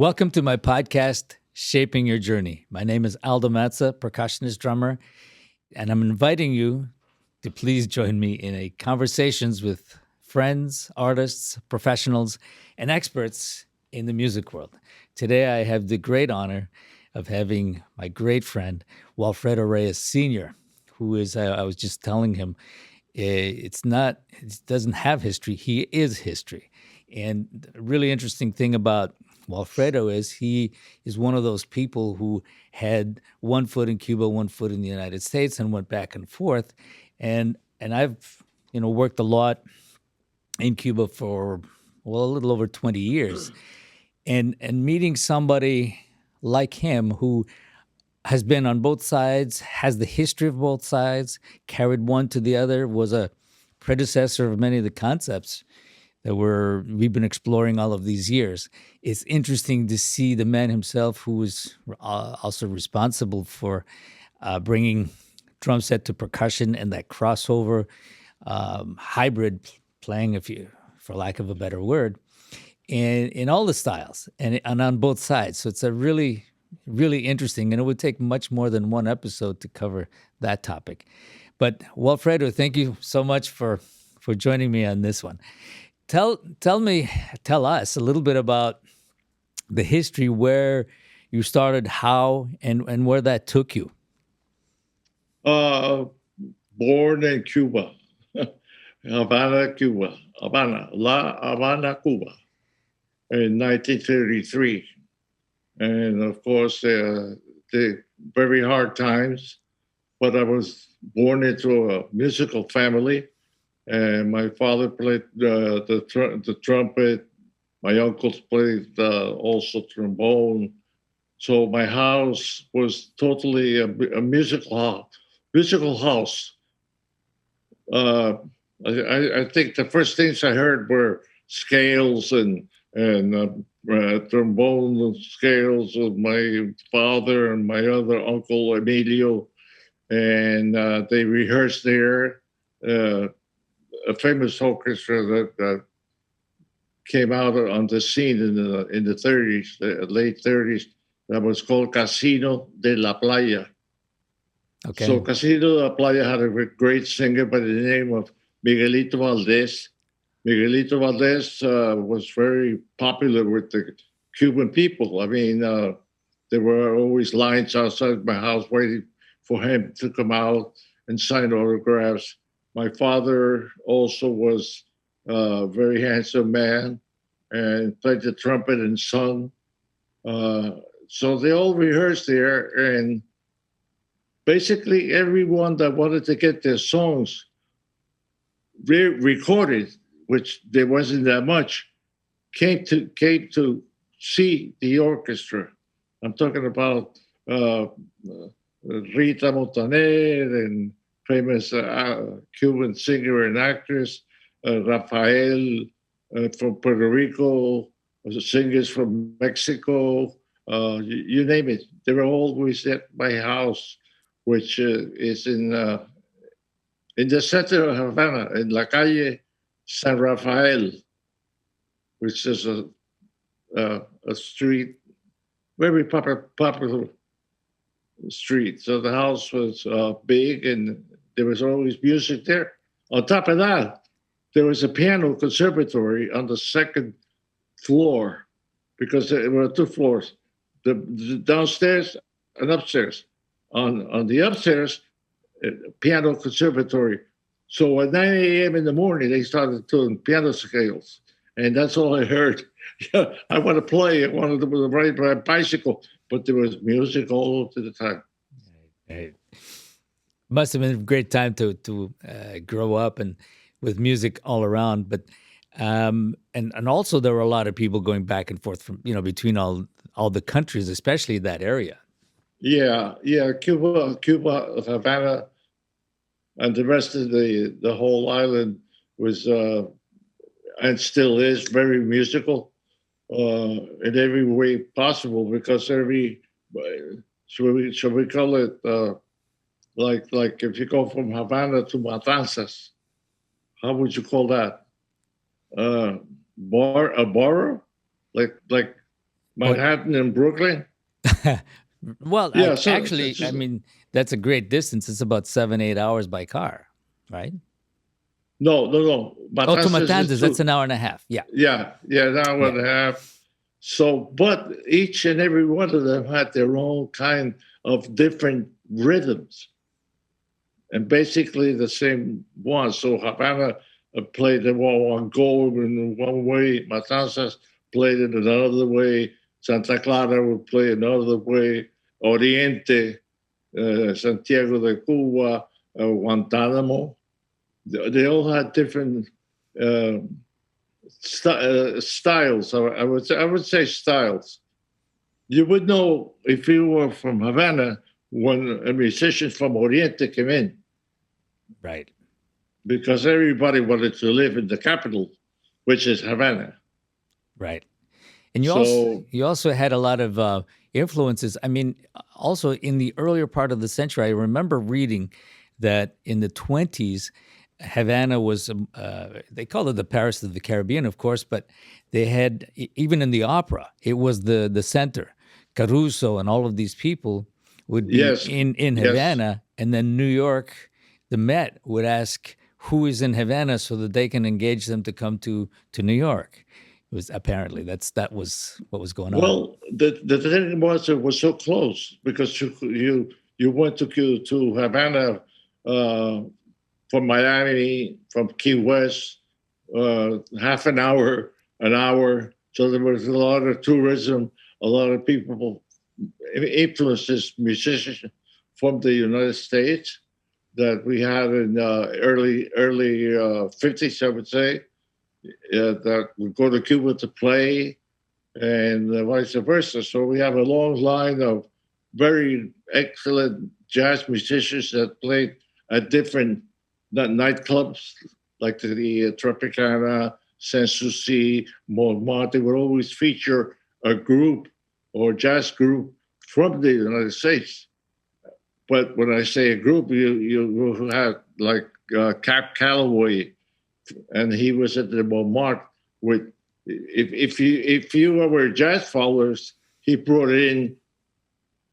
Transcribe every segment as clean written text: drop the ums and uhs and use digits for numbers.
Welcome to my podcast, Shaping Your Journey. My name is Aldo Matza, percussionist drummer, and I'm inviting you to please join me in a conversations with friends, artists, professionals, and experts in the music world. Today, I have the great honor of having my great friend, Walfredo Reyes Sr., who is, I was just telling him, it doesn't have history, he is history. And the really interesting thing about Walfredo is he is one of those people who had one foot in Cuba, one foot in the United States, and went back and forth. And I've worked a lot in Cuba for a little over 20 years, and meeting somebody like him who has been on both sides, has the history of both sides, carried one to the other, was a predecessor of many of the concepts that we've been exploring all of these years. It's interesting to see the man himself, who was also responsible for bringing drum set to percussion and that crossover hybrid playing, for lack of a better word, in all the styles and on both sides. So it's a really, really interesting, and it would take much more than one episode to cover that topic. But Walfredo, thank you so much for joining me on this one. Tell us a little bit about the history, where you started, how, and where that took you. Born in Cuba, Havana, Cuba, La Habana, Cuba, in 1933. And of course, the very hard times, but I was born into a musical family. And my father played the trumpet. My uncles played also trombone. So my house was totally a musical house. I think the first things I heard were scales and trombone scales of my father and my other uncle Emilio, and they rehearsed there. A famous orchestra that came out on the scene in the 30s, the late 30s, that was called Casino de la Playa. Okay. So Casino de la Playa had a great singer by the name of Miguelito Valdés. Miguelito Valdés was very popular with the Cuban people. I mean, there were always lines outside my house waiting for him to come out and sign autographs. My father also was a very handsome man and played the trumpet and sung. So they all rehearsed there, and basically everyone that wanted to get their songs recorded, which there wasn't that much, came to see the orchestra. I'm talking about Rita Montaner and famous Cuban singer and actress, Rafael from Puerto Rico, singers from Mexico, you name it. They were always at my house, which is in the center of Havana, in La Calle San Rafael, which is a street, very popular street. So the house was big, and there was always music there. On top of that, there was a piano conservatory on the second floor, because there were two floors, the downstairs and upstairs. On the upstairs, piano conservatory. So at 9 a.m. in the morning, they started doing piano scales, and that's all I heard. I want to play. I wanted to ride my bicycle, but there was music all of the time. Right. Must have been a great time to grow up and with music all around. But and also there were a lot of people going back and forth from between all the countries, especially that area. Yeah. Cuba, Havana, and the rest of the whole island was and still is very musical in every way possible, because should we call it like if you go from Havana to Matanzas, how would you call that? A borough, like What? Manhattan and Brooklyn. Well, Yeah, actually, I mean, that's a great distance. It's about 7, 8 hours by car, right? no. Oh, to Matanzas is Matanzas, that's two. an hour and a half. Yeah, Yeah, an hour yeah, and a half. So, but each and every one of them had their own kind of different rhythms, and basically the same one. So Havana played the one go in one way, Matanzas played it another way, Santa Clara would play another way, Oriente, Santiago de Cuba, Guantanamo. They all had different uh, styles. I would say styles. You would know if you were from Havana when a musician from Oriente came in, right, because everybody wanted to live in the capital, which is Havana. right. And So you also had a lot of influences. I mean, also in the earlier part of the century, I remember reading that in the 20s, Havana was, they called it the Paris of the Caribbean, of course, but they had, even in the opera, it was the center. Caruso and all of these people would be yes, in yes, Havana, and then New York, the Met would ask who is in Havana so that they can engage them to come to New York. It was apparently that was what was going on. well, the thing was it was so close because you went to Havana uh, from Miami, from Key West, half an hour. So there was a lot of tourism, a lot of people influences musicians from the United States that we had in early 50s, I would say, that would go to Cuba to play, and vice versa. So we have a long line of very excellent jazz musicians that played at different nightclubs like the Tropicana, Sanssouci, Montmartre. Would always feature a group or jazz group from the United States. But when I say a group, you have like Cap Calloway, and he was at the Montmartre with. If you were jazz followers, he brought in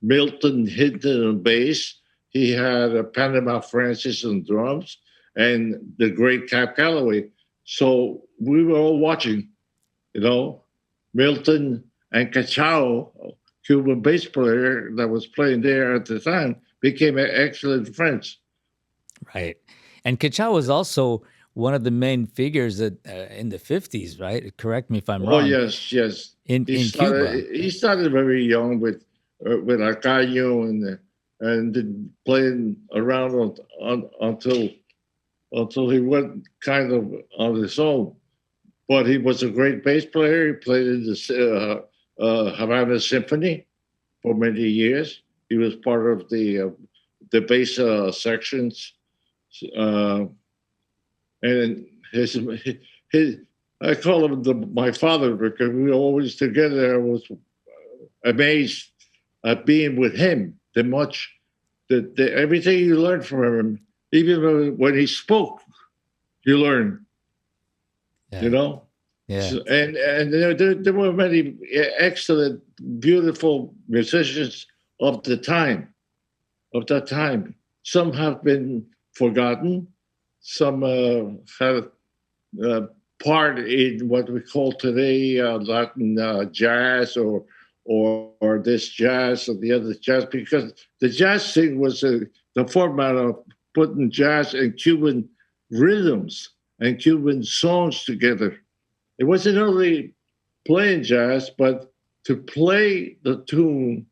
Milton Hinton on bass. He had a Panama Francis on drums, and the great Cap Calloway. So we were all watching, you know, Milton and Cachao, Cuban bass player that was playing there at the time, became excellent friends. Right. And Cachao was also one of the main figures in the 50s, right? Correct me if I'm Oh wrong, yes, yes. He in Cuba. started. He started very young with Arcaño and did playing around until he went kind of on his own. But he was a great bass player. He played in the Havana Symphony for many years. He was part of the bass sections, uh, and his I call him my father because we were always together. I was amazed at being with him. The much that everything you learn from him, even when he spoke, you learn. You Yeah. know, Yeah. and there were many excellent, beautiful musicians of the time. Of that time, some have been forgotten. Some had uh, part in what we call today Latin jazz or this jazz or the other jazz, because the jazz thing was the format of putting jazz and Cuban rhythms and Cuban songs together. It wasn't only playing jazz, but to play the tune,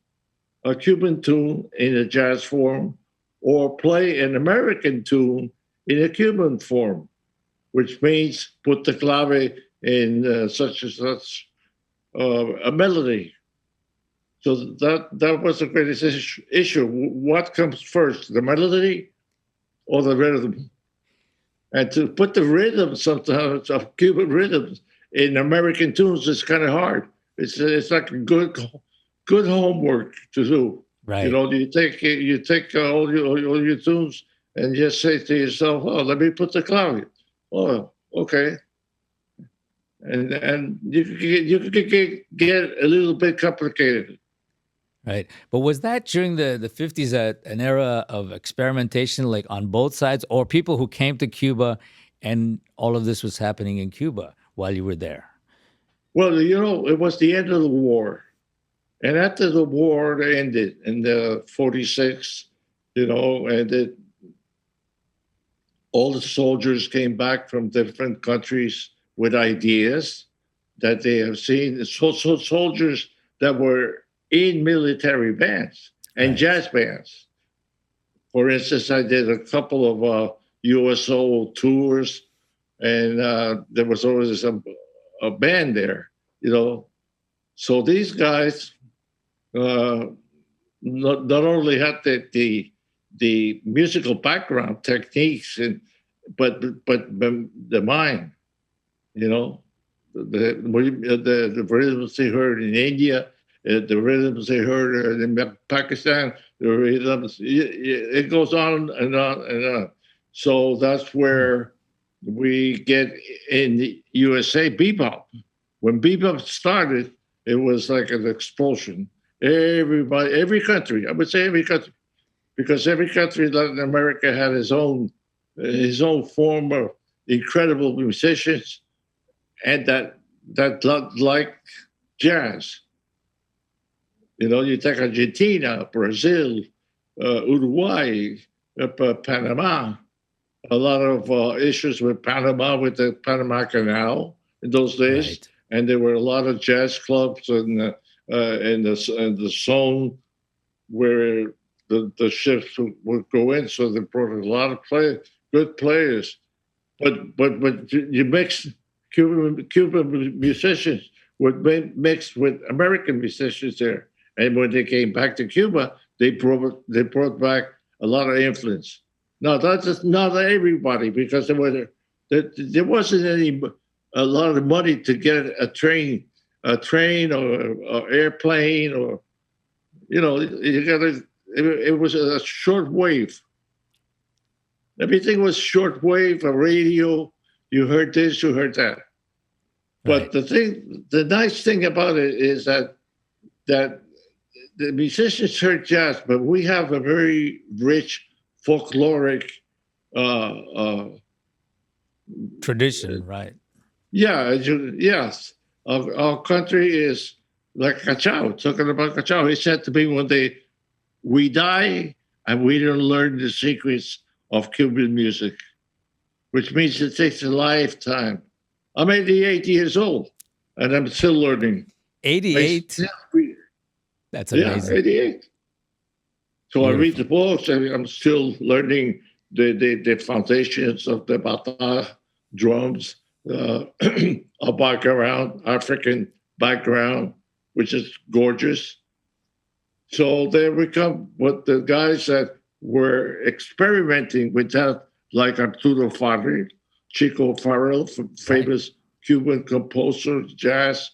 a Cuban tune in a jazz form, or play an American tune in a Cuban form, which means put the clave in such and such a melody. So that was the greatest issue. What comes first, the melody or the rhythm? And to put the rhythm sometimes of Cuban rhythms in American tunes is kind of hard. It's like a good homework to do. You Right. know, you take all your tunes and just say to yourself, "Oh, let me put the clave." Oh, okay. and you could get a little bit complicated. Right. But was that during the 50s an era of experimentation, like on both sides, or people who came to Cuba and all of this was happening in Cuba while you were there? Well, it was the end of the war, and after the war ended in the '46, and all the soldiers came back from different countries with ideas that they have seen. So soldiers that were in military bands and Right. jazz bands. For instance, I did a couple of USO tours, and there was always a band there, you know. So these guys uh, not only had the musical background techniques but the mind, you know, the rhythms they heard in India, the rhythms they heard in Pakistan, the rhythms, it goes on and on and on. So that's Hmm. where we get in the USA bebop. When bebop started, it was like an explosion. Everybody, every country, I would say every country, because every country in Latin America had his own form of incredible musicians and that like jazz. You take Argentina, Brazil, Uruguay, Panama. A lot of issues with Panama, with the Panama Canal in those days, Right. and there were a lot of jazz clubs in the zone where the ships would go in. So they brought a lot of good players. But you mix Cuban musicians with mixed with American musicians there, and when they came back to Cuba, they brought back a lot of influence. Now that's just not everybody, because there wasn't a lot of money to get a train or airplane, or you got to. It was a short wave. Everything was short wave, a radio. You heard this, you heard that. But Right. the nice thing about it is that the musicians heard jazz, but we have a very rich folkloric. Uh, uh, Tradition. Right. yeah, yes. Our country is like cachao. Talking about cachao, he said to me one day, "We die and we don't learn the secrets of Cuban music," which means it takes a lifetime. I'm 88 years old and I'm still learning. I 88. still read. That's Yeah, amazing. 88. So I read the Beautiful. books and I'm still learning the foundations of the bata drums, a background, African background, which is gorgeous. So there we come with the guys that were experimenting with that, like Arturo Farrell, Chico Farrell, Right. famous Cuban composer, jazz.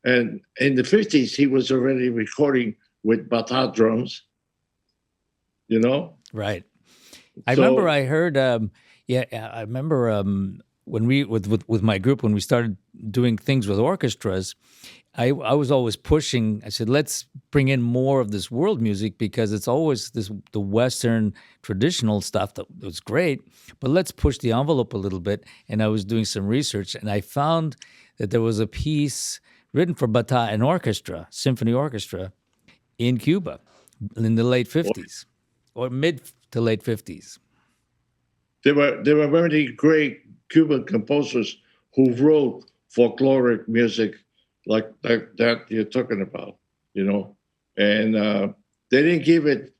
And in the 50s, he was already recording with bata drums, you know? Right. I remember So, I heard, I remember when with my group, when we started doing things with orchestras, I was always pushing. I said, let's bring in more of this world music, because it's always the Western traditional stuff that was great, but let's push the envelope a little bit. And I was doing some research, and I found that there was a piece written for bata and orchestra, symphony orchestra, in Cuba in the late 50s or mid to late 50s. there were many great Cuban composers who wrote folkloric music like that you're talking about, you know, and they didn't give it.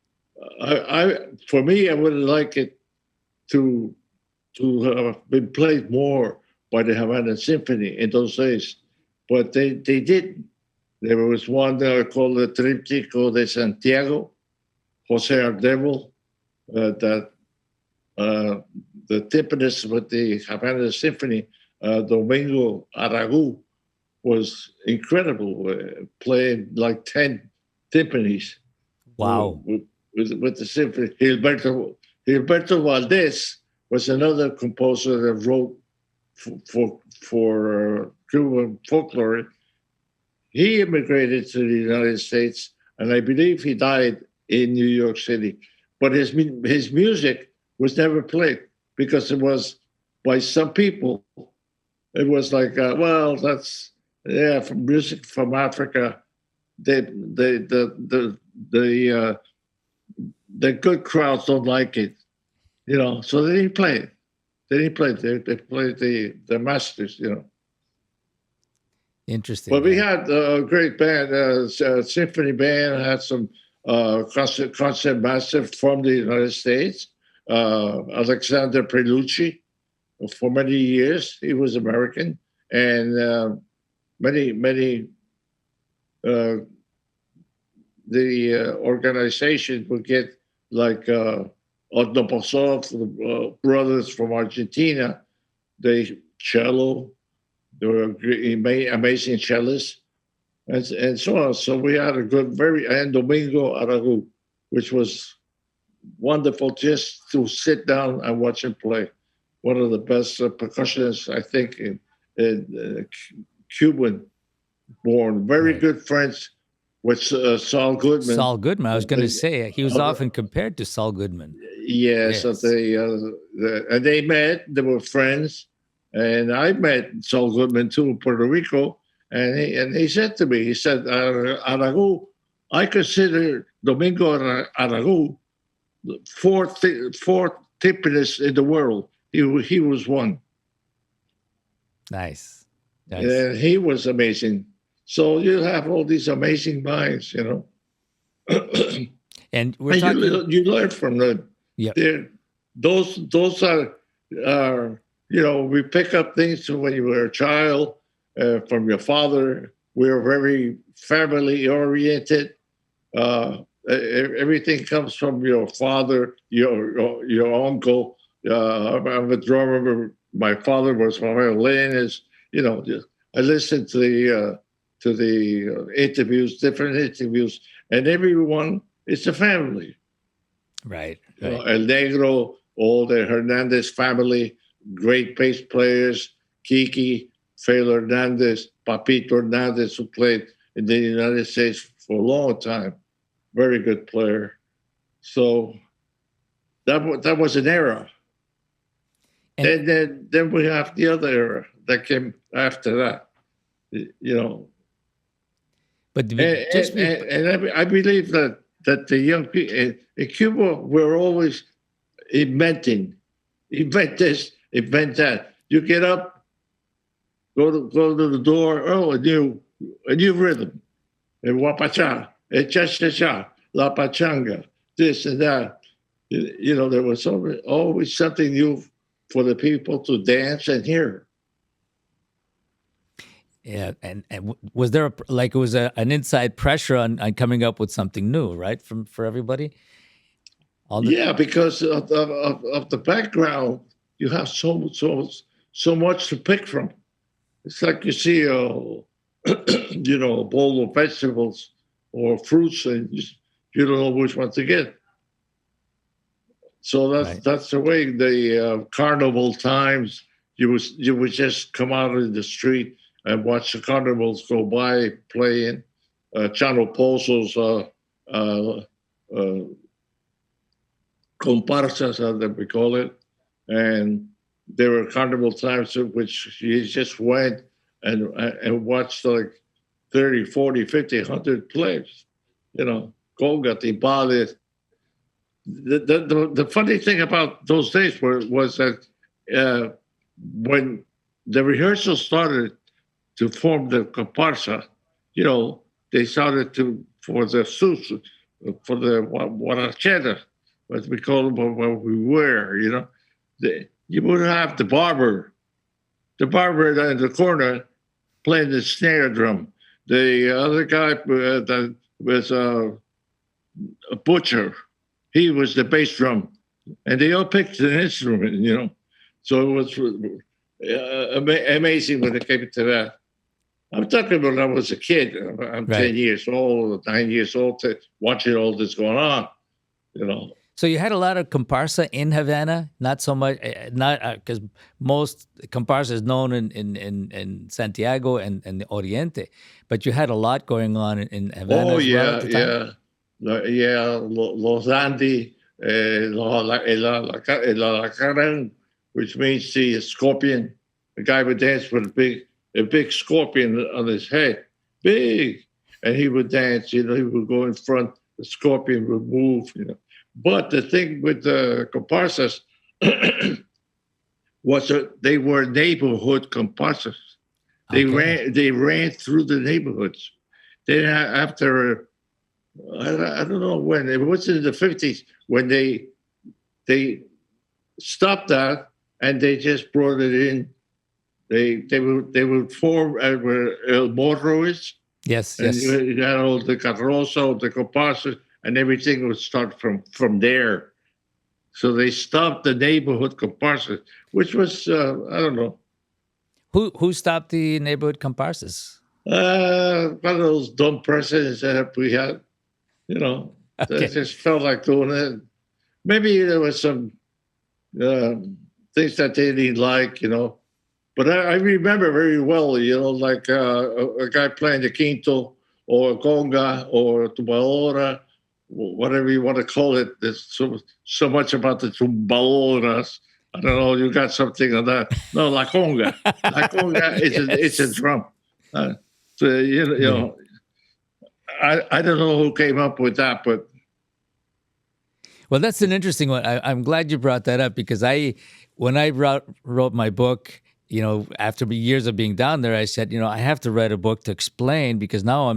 For me, I would like it to have been played more by the Havana Symphony in those days, but they didn't. There was one called the Tríptico de Santiago, Jose Ardebol, that uh, the timpanist with the Havana Symphony, Domingo Aragu, was incredible, playing like 10 timpanis Wow. with the symphony. Gilberto Valdez was another composer that wrote for Cuban folklore. He immigrated to the United States, and I believe he died in New York City. But his music was never played because it was by some people. It was like, well, that's from music from Africa. The the good crowds don't like it, So they didn't play it. They didn't play it. They played the masters, Interesting. But we Yeah. had a great band, symphony band. Had some concert master from the United States, Alexander Prelucci. For many years, he was American, and many the organization would get like Odnoposov, the brothers from Argentina. They cello. They were amazing cellists, and so on. So we had a good, and Domingo Aragu, which was wonderful just to sit down and watch him play. One of the best percussionists, I think, in Cuban born. Very Right. good friends with Saul Goodman. Saul Goodman. I was going to say he was often compared to Saul Goodman. Yes, Yes. and they met. They were friends, and I met Saul Goodman too in Puerto Rico. And he said to me, he said, Aragu, I consider Domingo Aragu fourth timpanist in the world. He was one. Nice. And he was amazing. So you have all these amazing minds, And we're talking. You learn from them. Yeah. Those are we pick up things when you were a child from your father. We were very family oriented. Everything comes from your father, your uncle. I'm a drummer. My father was a violinist. I listened to the interviews, different interviews, and everyone is a family. Right. El Negro, all the Hernandez family, great bass players, Kiki, Felo Hernandez, Papito Hernandez, who played in the United States for a long time. Very good player. So that was an era. And then we have the other era that came after that, But I believe that the young people in Cuba were always inventing, invent this, invent that. You get up, go to the door. Oh, a new rhythm, a wapacha, a cha-cha-cha, la pachanga, this and that. There was always something new for the people to dance and hear. Yeah, and was there an inside pressure on coming up with something new, right, for everybody? Because of the background, you have so much to pick from. It's like you see a bowl of vegetables or fruits, and you don't know which one to get. So that's the way. The carnival times, you would just come out in the street and watch the carnivals go by playing Chano Pozo's comparsas, as we call it. And there were carnival times in which you just went and watched like 30, 40, 50, 100 players. Conga, Timbales. The funny thing about those days was that when the rehearsal started to form the comparsa, they started for the suits, for the guarachera, what we call them, what we wear, you would have the barber in the corner playing the snare drum. The other guy that was a butcher, he was the bass drum, and they all picked an instrument, So it was amazing when it came to that. I'm talking when I was a kid. I'm 10 years old, 9 years old, watching all this going on, So you had a lot of comparsa in Havana, not so much, not because most comparsa is known in Santiago and the Oriente, but you had a lot going on in Havana Oh as well at yeah, the time. yeah, Los Andes, la Caran, which means the scorpion. The guy would dance with a big scorpion on his head, big, and he would dance. You know, he would go in front. The scorpion would move. You know, but the thing with the comparsas was that they were neighborhood comparsas. Okay. They ran through the neighborhoods. Then after I don't know when it was in the 50s when they stopped that and they just brought it in. They would form where El Morro is, Yes, and yes. you had all the carroza, the comparsas, and everything would start from there. So they stopped the neighborhood comparsas, which was I don't know. Who stopped the neighborhood comparsas? One of those dumb presidents that we had, you know, that Okay. just felt like doing it. Maybe there was some uh, things that they didn't like, you know. But I remember very well, you know, like a guy playing the quinto or conga or tumbadora, whatever you want to call it. There's so much about the tumbadoras. I don't know. You got something on that? No, la conga. La conga is it's a Yes. drum. Uh, so you Yeah. know, I don't know who came up with that, but Well, that's an interesting one. I'm glad you brought that up because when I wrote my book, after years of being down there, I said, I have to write a book to explain because now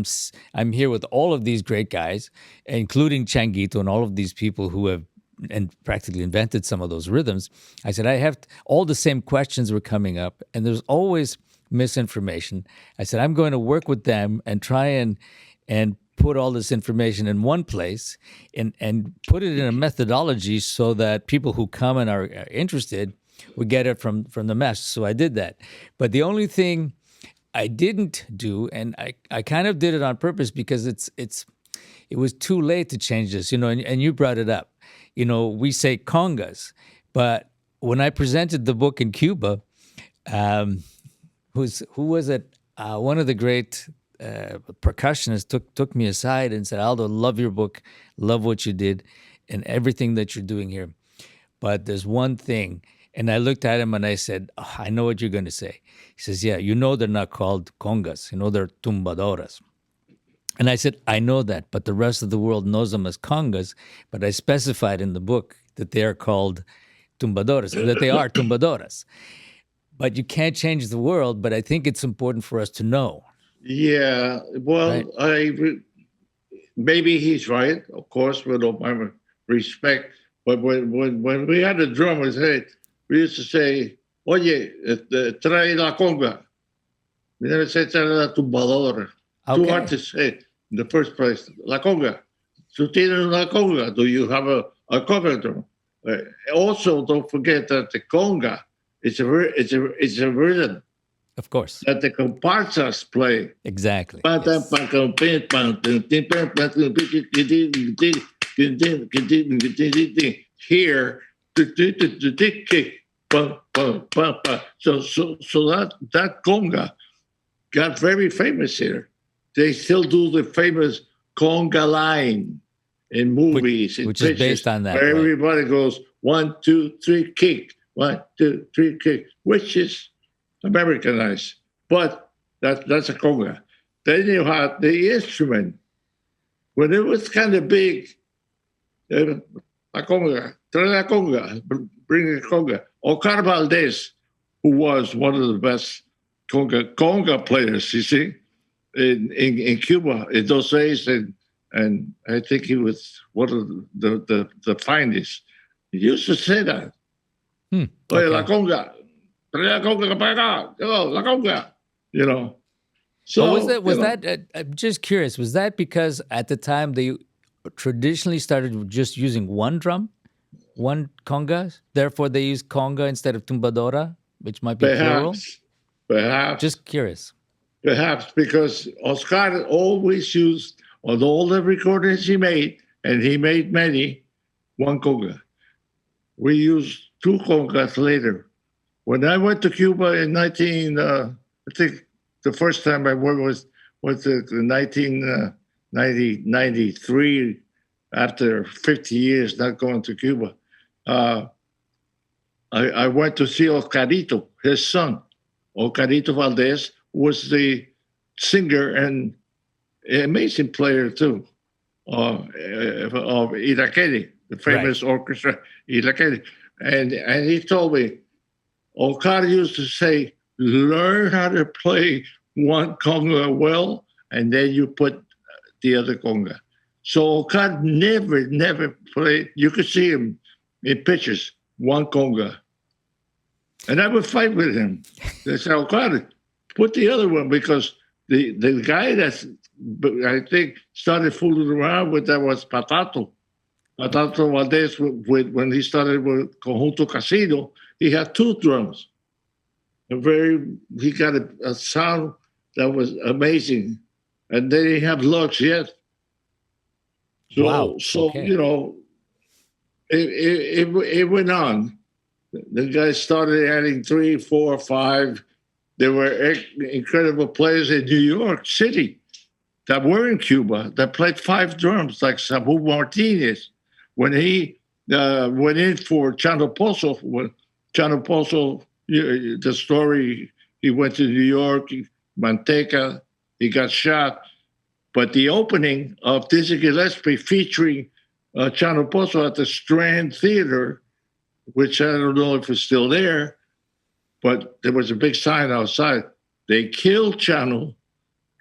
I'm here with all of these great guys, including Changuito and all of these people who have and practically invented some of those rhythms. I said, all the same questions were coming up, and there's always misinformation. I said, I'm going to work with them and try and put all this information in one place and put it in a methodology so that people who come and are interested would get it from the mess. So I did that. But the only thing I didn't do, and I kind of did it on purpose because it was too late to change this, and you brought it up. We say congas, but when I presented the book in Cuba, who was it? One of the great percussionists took me aside and said, "Aldo, love your book, love what you did, and everything that you're doing here. But there's one thing." And I looked at him and I said, "Oh, I know what you're going to say." He says, "Yeah, they're not called congas. They're tumbadoras." And I said, "I know that, but the rest of the world knows them as congas. But I specified in the book that they are called tumbadoras, that they are tumbadoras. But you can't change the world, but I think it's important for us to know." yeah, well, Right. maybe he's right, of course, with all my respect. But when we had the drummers, hey, we used to say, "Oye, trae la conga." We never said trae la tumbadora. Too hard Okay. to say in the first place. La conga. ¿Tú tienes una conga? Do you have a conga drum? Also, don't forget that the conga it's a rhythm Of course. that the comparsas play. Exactly. Yes. Here, so that conga got very famous here. They still do the famous conga line in Which, movies, in which is pictures, based on that, where right? everybody goes 1, 2, 3, kick, 1, 2, 3, kick, which is Americanized, but that's a conga. Then you had the instrument. When it was kind of big, la conga, trae la conga, bring the conga. Oscar Valdez, who was one of the best conga players, you see, in Cuba in those days, and I think he was one of the finest. He used to say that. Oye, la Okay. conga, trae la conga para acá, la conga, you know. But So, you know, I'm just curious, was that because at the time they traditionally started just using one drum, one conga? Therefore, they use conga instead of tumbadora, which might be plural? perhaps, perhaps, Just curious. perhaps because Oscar always used on all the recordings he made, and he made many, one conga. We used two congas later. When I went to Cuba in I think the first time I went was the 1993, after 50 years not going to Cuba. Uh, I went to see Oscarito, his son. Oscarito Valdez was the singer and amazing player too of Irakere, the Right. famous orchestra Irakere. And he told me, Oscar used to say, learn how to play one conga well, and then you put the other conga. So Oscar never played. You could see him in pictures, one conga. And I would fight with him. They said, Oscar, put the other one, because the guy that I think started fooling around with that was Patato. Patato Valdez, when he started with Conjunto Casino, he had two drums. He got a sound that was amazing, and they didn't have lugs yet. Wow. So Okay. you know, it went on. The guys started adding three, four, five. There were incredible players in New York City that were in Cuba that played five drums, like Sabu Martinez. When he went in for Chano Pozo, the story, he went to New York, Manteca, he got shot. But the opening of Dizzy Gillespie featuring Chano Pozo at the Strand Theater, which I don't know if it's still there, but there was a big sign outside. They killed Chano,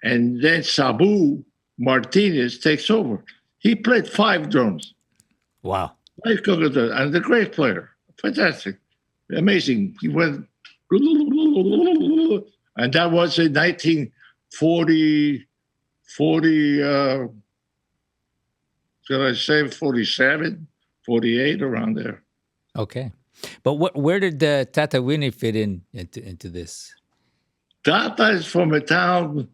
and then Sabu Martinez takes over. He played five drums. Wow. Five congas, and a great player. Fantastic. Amazing. He went, and that was in 1940, should I say 47, 48, around there. Okay. But where did Tata Winnie fit into this? Tata is from a town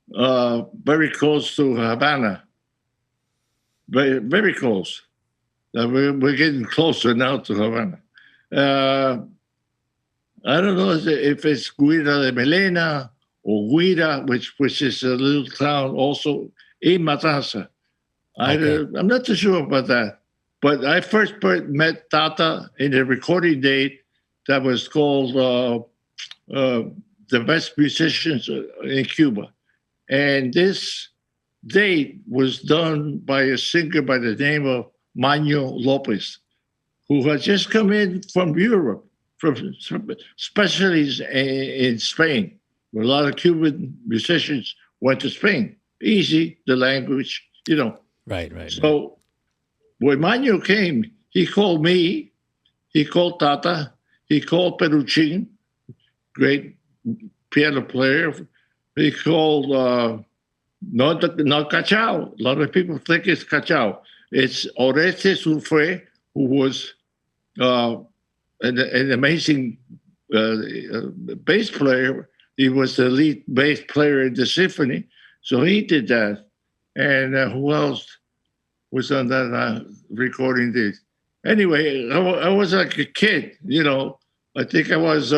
very close to Havana. Very close. We're getting closer now to Havana. I don't know if it's Guira de Melena or Guira, which is a little town also in Matanza. Okay. I'm not too sure about that. But I first met Tata in a recording date that was called The Best Musicians in Cuba. And this date was done by a singer by the name of Maño Lopez, who had just come in from Europe, especially in Spain, where a lot of Cuban musicians went to Spain. Easy, the language, you know. Right. So when Maño came, he called me, he called Tata, he called Peruchin, great piano player. He called not Cachao. A lot of people think it's Cachao. It's Orestes Sulfre, who was an amazing bass player. He was the lead bass player in the symphony, so he did that. And who else was on that recording this? Anyway, I was like a kid, you know. I think I was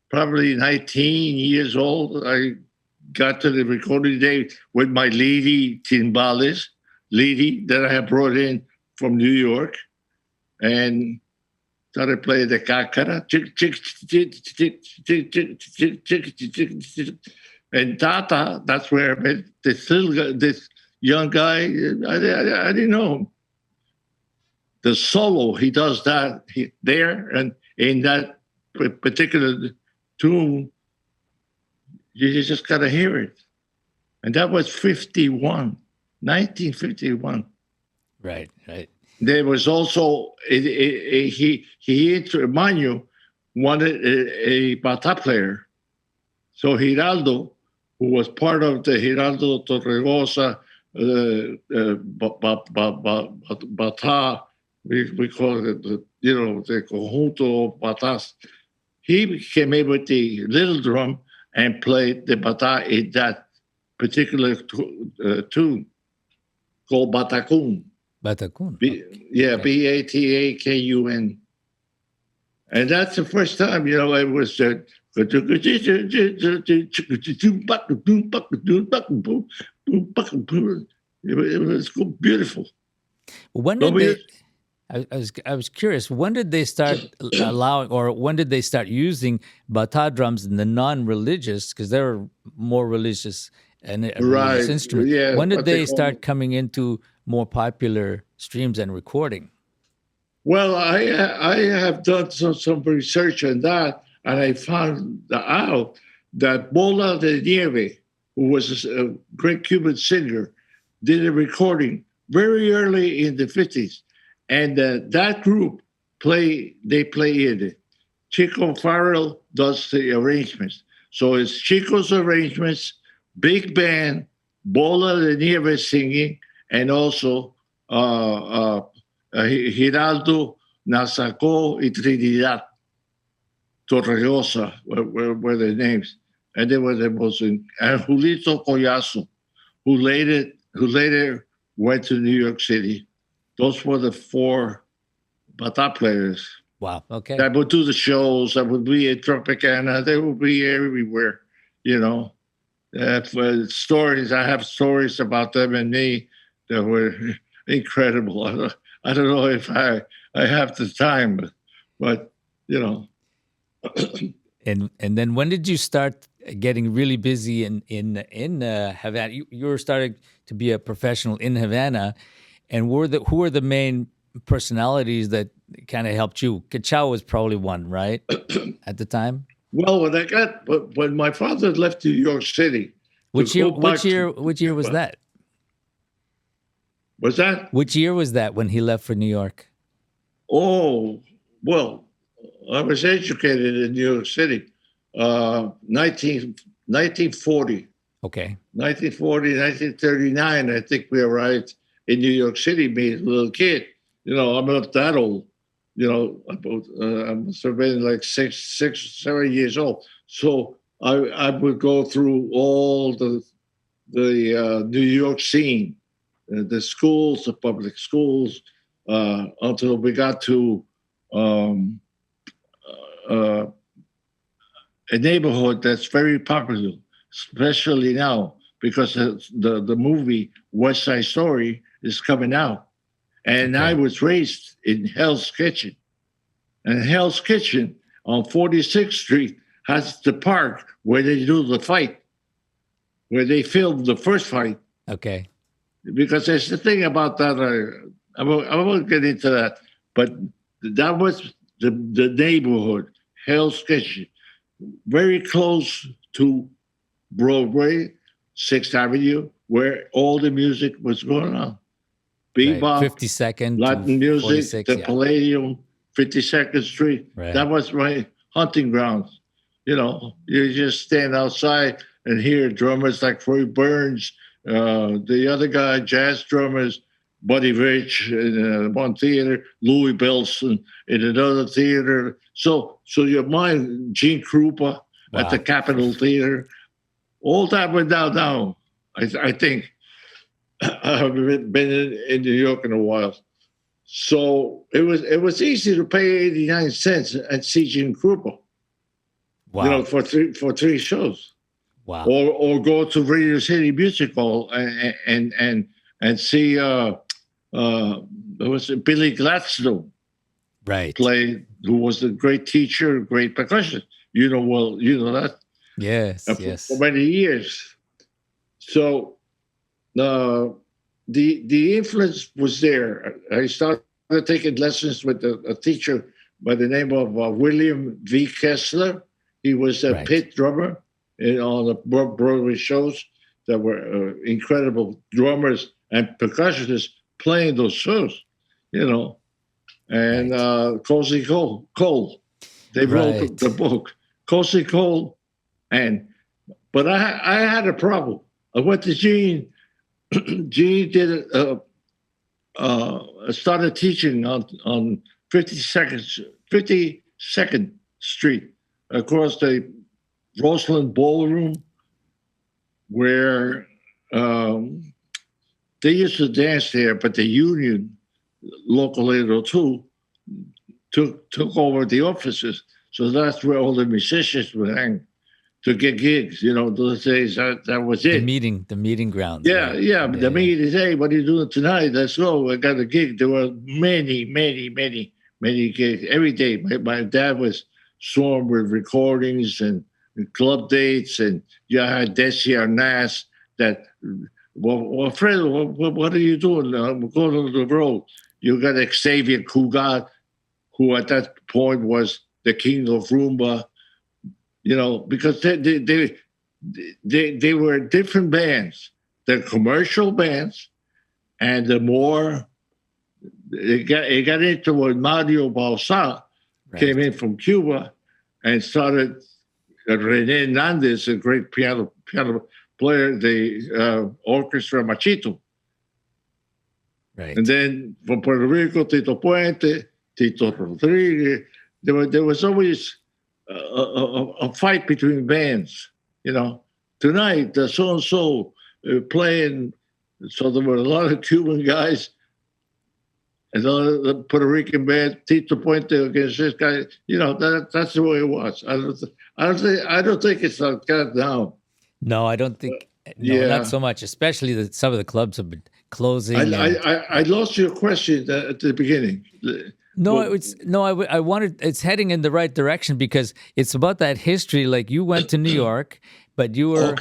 probably 19 years old. I got to the recording day with my lady timbales, lady that I had brought in from New York, and started playing the cacara. And Tata, that's where I met this young guy. I didn't know him. The solo, he does that there, and in that particular tune, you just got to hear it. And that was 1951. Right. There was also, Maño wanted a bata player. So Giraldo, who was part of the Giraldo Torregosa bata, we call it, the conjunto batas, he came in with the little drum and played the bata in that particular tune called Batacun. Batakun. Yeah, Batakun. And that's the first time, it was it was beautiful. When Don't did we? they? I was curious. When did they start allowing, or when did they start using bata drums in the non-religious? Because they're more religious and a religious Right. instrument. Yeah. When did What they they call. start coming into more popular streams and recording? Well, I have done some research on that, and I found out that Bola de Nieve, who was a great Cuban singer, did a recording very early in the 50s, and that group they play in it. Chico Farrell does the arrangements, so it's Chico's arrangements, big band, Bola de Nieve singing, and also Giraldo, Nazaco, y Trinidad Torrejosa were the names. And they were the most, and Julito Collazo, who later went to New York City. Those were the four bata players Wow. Okay. that would do the shows, that would be at Tropicana, they would be everywhere, you know. For stories, I have stories about them and me that were incredible. I don't know if I have the time, but you know, And then when did you start getting really busy in Havana? You were starting to be a professional in Havana, and who were the main personalities that kind of helped you? Cachao was probably one, right, at the time. well, when my father left New York City to Which year? go Which back to year? Which year was Cuba, that? was that? Which year was that when he left for New York? Oh, well, I was educated in New York City, 1940. Okay. 1940, 1939, I think we arrived in New York City, me as a little kid. I'm not that old. I must have been like 7 years old. So I would go through all the New York scene, the schools, the public schools, until we got to um, uh, a neighborhood that's very popular, especially now because the movie West Side Story is coming out. And I Okay. was raised in Hell's Kitchen. And Hell's Kitchen on 46th Street has the park where they do the fight, where they filmed the first fight. Okay. Because there's the thing about that, I won't get into that, but that was the neighborhood, Hell's Kitchen, very close to Broadway, 6th Avenue, where all the music was going on. Right. Bebop, 52nd to Latin music, 46. the Yeah. Palladium, 52nd Street. Right. That was my hunting grounds. You just stand outside and hear drummers like Roy Burns, the other guy, jazz drummers, Buddy Rich in one theater, Louis Bellson in another theater. So your mind, Gene Krupa at the Wow. Capitol Theater, all that went down. I think I haven't been in New York in a while. So it was easy to pay 89 cents and see Gene Krupa, Wow. for three shows, Wow. or go to Radio City Music Hall and see it was Billy Gladstone Right. play, who was a great teacher, great percussionist. That Yes. for Yes. many years. So the influence was there. I started taking lessons with a teacher by the name of William V. Kessler. He was a Right. pit drummer on the Broadway shows that were incredible drummers and percussionists playing those shows, And Right. Cozy Cole, they wrote Right. the book, Cozy Cole. But I had a problem. I went to Gene. Gene did started teaching on 52nd Street across the Roseland Ballroom, where they used to dance there, but the union, local 802, took over the offices. So that's where all the musicians would hang to get gigs. Those days that was it. The meeting grounds. Yeah, right? yeah. The meeting is, hey, what are you doing tonight? Let's go. I got a gig. There were many, many, many, many gigs every day. My dad was swarmed with recordings and club dates, and you had Desi Arnaz that, well, Fred, what are you doing? I'm going on the road. You got Xavier Cugat, who at that point was the king of rumba, because they were different bands. They're commercial bands, and the more it got into when Mario Balsa came in from Cuba and started. René Hernandez, a great piano player, the orchestra Machito. Right. And then from Puerto Rico, Tito Puente, Tito Rodriguez. There was always a fight between bands. Tonight, the so-and-so playing. So there were a lot of Cuban guys and the Puerto Rican band, Tito Puente against this guy. That's the way it was. I don't think it's like that now. No, I don't think. No, not so much. Especially that some of the clubs have been closing. I lost your question at the beginning. No, I wanted. It's heading in the right direction because it's about that history. Like you went to New York, but you were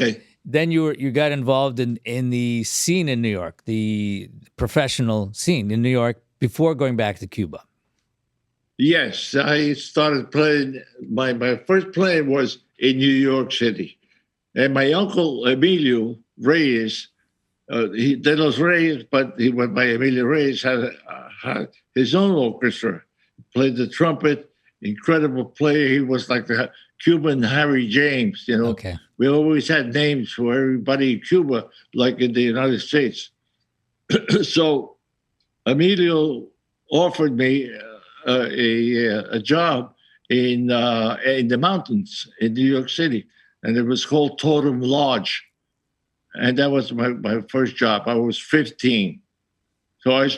then you got involved in the scene in New York, the professional scene in New York before going back to Cuba. Yes, I started playing. My first playing was in New York City, and my uncle Emilio Reyes, de los Reyes, but he went by Emilio Reyes, had his own orchestra. Played the trumpet, incredible player. He was like the Cuban Harry James. Okay. We always had names for everybody in Cuba, like in the United States. So Emilio offered me a job in the mountains in New York City, and it was called Totem Lodge, and that was my first job. I was 15, so I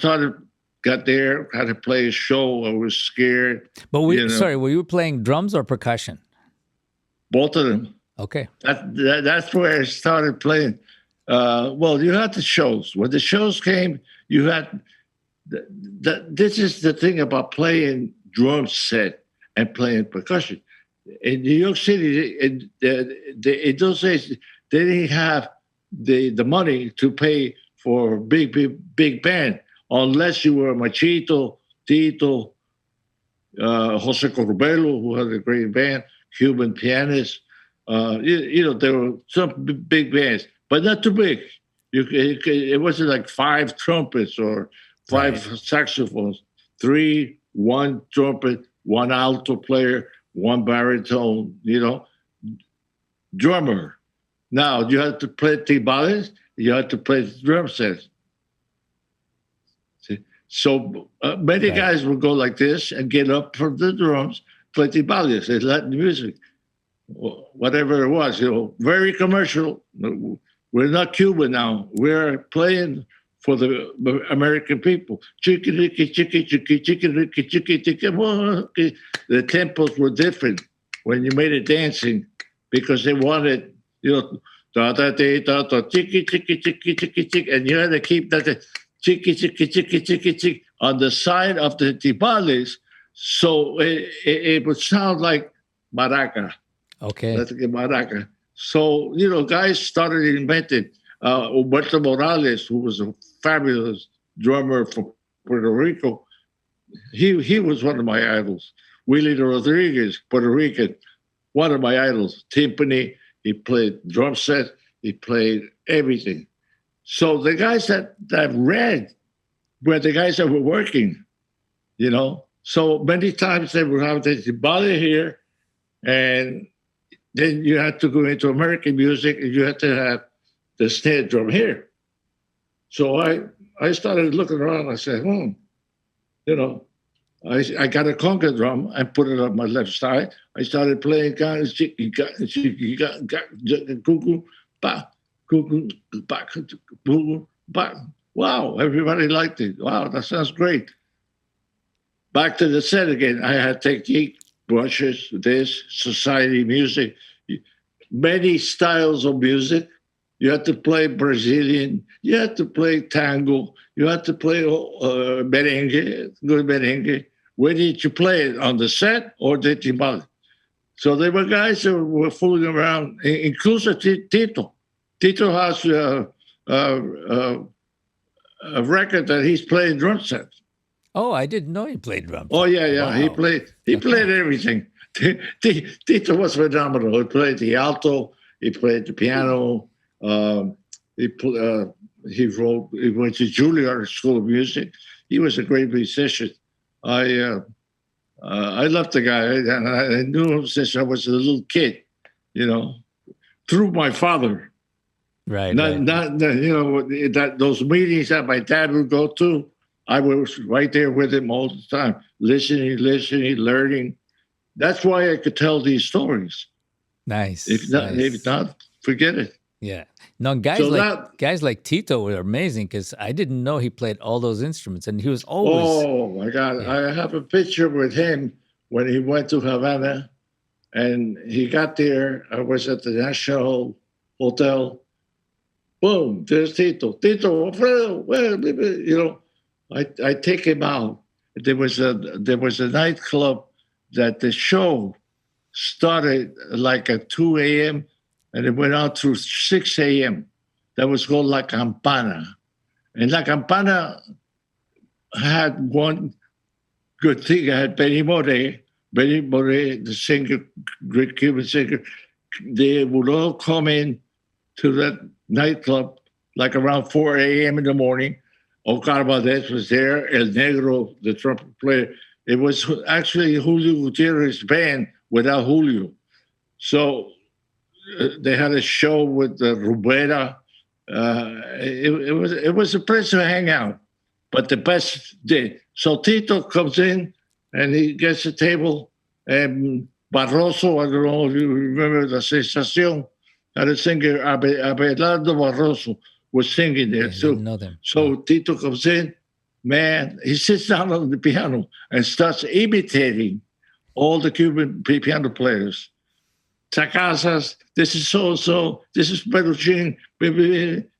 got there, had to play a show. I was scared. But were you playing drums or percussion? Both of them. Okay. That's where I started playing. Well, you had the shows. When the shows came, you had. This is the thing about playing drum set and playing percussion. In New York City, in those days, they didn't have the money to pay for big band unless you were Machito, Tito, Jose Corbello, who had a great band, Cuban pianist. There were some big bands, but not too big. It wasn't like 5 trumpets or 5 saxophones, 3, 1 trumpet, 1 alto player, 1 baritone, drummer. Now, you have to play timbales, you have to play drum sets. See? So many guys would go like this and get up from the drums, play timbales, and Latin music, whatever it was, very commercial. We're not Cuba now. We're playing for the American people. Chicky, chicky, chicky, chicky, chicky, chicky, chicky. The tempos were different when you made it dancing because they wanted, da da da da da, chicky, chicky, chicky, chicky, chicky, and you had to keep that chicky, chicky, chicky, chicky, chicky on the side of the timbales, so it would sound like maraca. Okay. That's maraca. So guys started inventing. Humberto Morales, who was a fabulous drummer from Puerto Rico, he was one of my idols. Willie Rodriguez, Puerto Rican, one of my idols. Timpani, he played drum set, he played everything. So the guys that read were the guys that were working, So many times they would have the timbale here, and then you had to go into American music, and you had to have the snare drum here. So I started looking around. I said, I got a conga drum and put it on my left side. I started playing Wow, everybody liked it. Wow, that sounds great. Back to the set again. I had technique, brushes, this, society music, many styles of music. You had to play Brazilian, you had to play tango, you had to play merengue, good merengue. Where did you play it? On the set or the timbal? So there were guys that were fooling around, inclusive Tito. Tito has a record that he's playing drum set. Oh, I didn't know he played drums. Oh yeah. Wow. He played everything. Tito was phenomenal. He played the alto. He played the piano. He wrote. He went to Juilliard School of Music. He was a great musician. I loved the guy, and I knew him since I was a little kid. You know, through my father. Right. Not those meetings that my dad would go to. I was right there with him all the time, listening, learning. That's why I could tell these stories. Nice. If not, forget it. Yeah. No, guys like Tito were amazing because I didn't know he played all those instruments, and he was always. Oh my God! Yeah. I have a picture with him when he went to Havana, and he got there. I was at the National Hotel. Boom! There's Tito. Tito, Walfredo. I take him out. There was a nightclub that the show started like at 2 a.m. and it went out through 6 a.m. That was called La Campana. And La Campana had one good thing. I had Benny More, the singer, great Cuban singer. They would all come in to that nightclub like around 4 a.m. in the morning. Oscar Valdez was there, El Negro, the trumpet player. It was actually Julio Gutierrez's band without Julio. So they had a show with Rubera. It was a place to hang out, but the best day. So Tito comes in and he gets a table, and Barroso, I don't know if you remember the Sensación, had a singer, Abelardo Barroso, was singing there too. Didn't know them. So Tito comes in, man, he sits down on the piano and starts imitating all the Cuban piano players. Tacasas, this is so-so, this is Peruchin. Then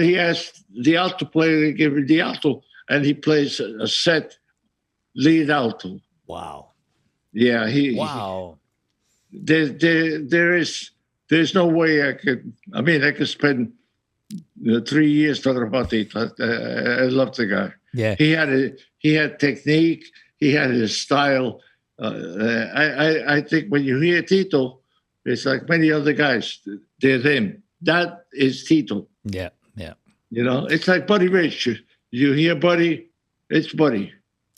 he asked the alto player to give him the alto, and he plays a set lead alto. Wow. Yeah, wow. There's no way I could spend 3 years talking about it. I love the guy. Yeah, he had technique. He had his style. I think when you hear Tito, it's like many other guys. They're them. That is Tito. Yeah. It's like Buddy Rich. You hear Buddy, it's Buddy.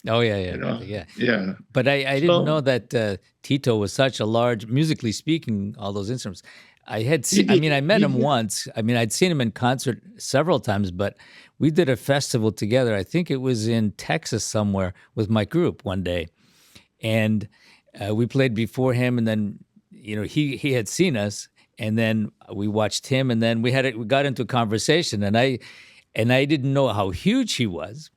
Oh yeah. Yeah. But I didn't know that Tito was such a large, musically speaking, all those instruments. I met him once. I'd seen him in concert several times, but we did a festival together. I think it was in Texas somewhere with my group one day. And we played before him, and then, he had seen us, and then we watched him, and then we got into a conversation, and I didn't know how huge he was,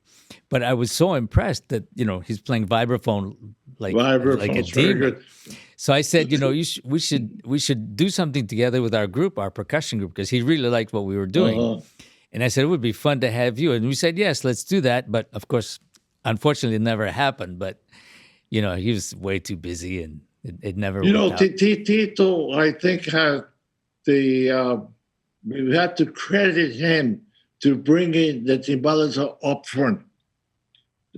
but I was so impressed that, he's playing vibraphone like a demon. So I said, we should do something together with our group, our percussion group, because he really liked what we were doing. Uh-huh. And I said, it would be fun to have you. And we said, yes, let's do that. But of course, unfortunately, it never happened. But, he was way too busy, and it never worked out. Tito, I think, had we have to credit him to bring in the timbales up front,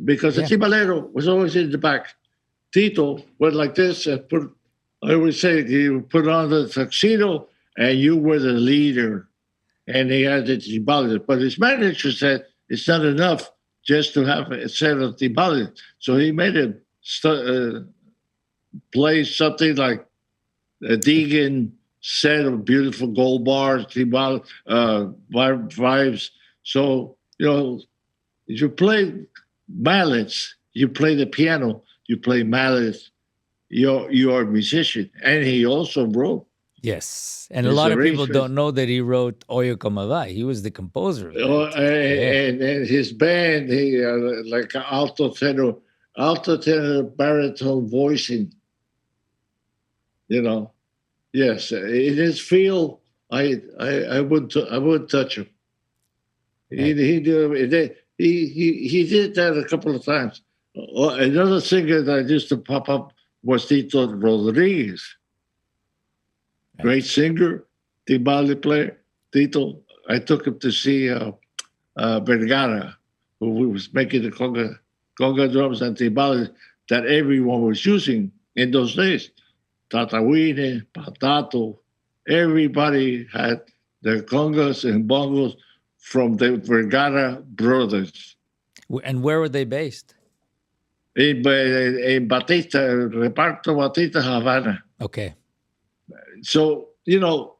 because the timbalero was always in the back. Tito went like this and I always say, you put on the tuxedo and you were the leader. And he had the timbales. But his manager said it's not enough just to have a set of timbales. So he made him play something like a Deegan set of beautiful gold bars, timbales, vibes. So, if you play mallets, you play the piano, you play mallets, you're a musician. And he also wrote. Yes. And a His lot of people arrangements. don't know that he wrote Oyo Como Va. He was the composer of Oh, that. Yeah. and his band, he like alto tenor, baritone voicing. You know, yes, in his field, I would touch him. Right. He did that a couple of times. Another singer that used to pop up was Tito Rodriguez, Right. great singer, timbale player. Tito, I took him to see Vergara, who was making the conga drums and timbales that everyone was using in those days. Tatawine, Patato, everybody had their congas and bongos from the Vergara brothers. And where were they based? In Batista, Reparto Batista, Havana. Okay. So, that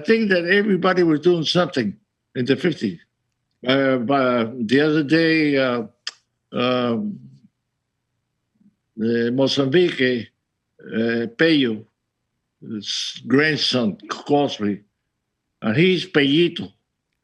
thing that everybody was doing something in the 50s. But the other day, Mozambique, Peyo, his grandson, calls me, and he's Pellito.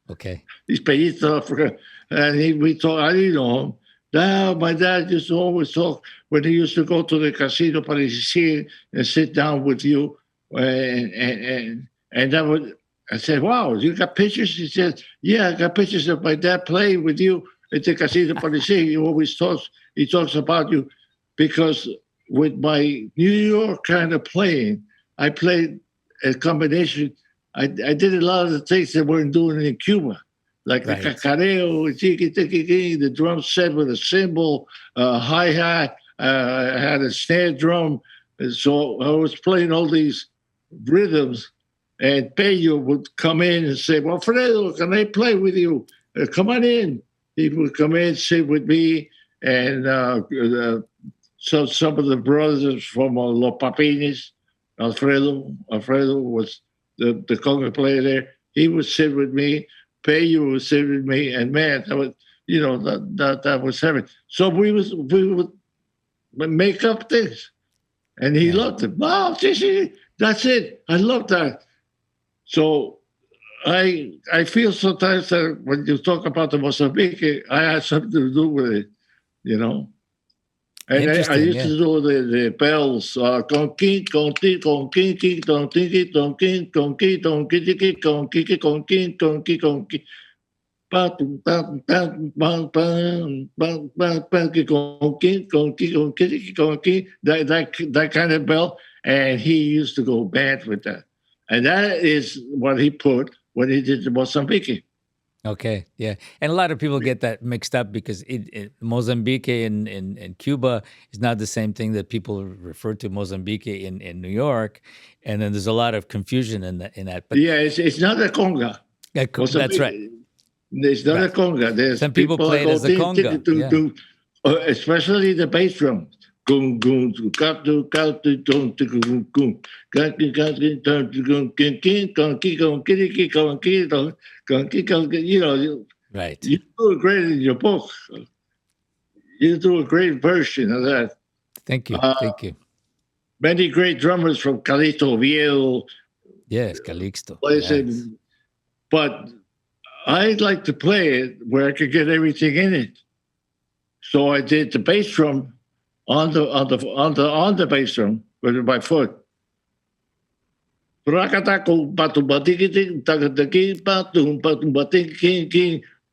Okay. He's Pellito, and we talk. I didn't know him. Now, my dad used to always talk when he used to go to the Casino Parisien and sit down with you, and that would. I said, "Wow, you got pictures?" He said, "Yeah, I got pictures of my dad playing with you at the Casino Parisien. He always talks. He talks about you because with my New York kind of playing, I played a combination. I did a lot of the things that weren't doing in Cuba, like the Right. cacareo, the drum set with a cymbal, hi hat. I had a snare drum, and so I was playing all these rhythms. And Peyo would come in and say, "Walfredo, can I play with you? Come on in." He would come in, sit with me, and so some of the brothers from Los Papines, Alfredo was the conga player there. He would sit with me. Peyo would sit with me, and man, that was that was heaven. So we would make up things, and he Yeah. loved it. Wow, that's it. I love that. So I feel sometimes that when you talk about the Mozambique, I had something to do with it, you know. And I Interesting. used Yeah. to do the bells, con king, con king, don tiki, don king, con king, don kiki, con kiki, con king, con kiki, con king. Con king, con king, con kiki, con king. That kind of bell, and he used to go bad with that, and that is what he put when he did the Mozambique. Okay, yeah, and a lot of people get that mixed up because Mozambique in Cuba is not the same thing that people refer to Mozambique in New York, and then there's a lot of confusion in that. But Yeah, it's not a conga. that's right, Mozambique, it's not a right. conga. There's Some people people play that it go as a ding, ding, conga. ding, Yeah, ding, especially the bass drum. Gung gung got to don't to gung gung got to don't to gung king king gung king gung kitty gung king gung king gung. right. You do it great in your book. You do a great version of that. Thank you, Uh, thank you. Many great drummers from Calito Viejo Yes, Calixto. plays it, Yes, but I'd like to play it where I could get everything in it. So I did the bass drum on the bass drum with my foot.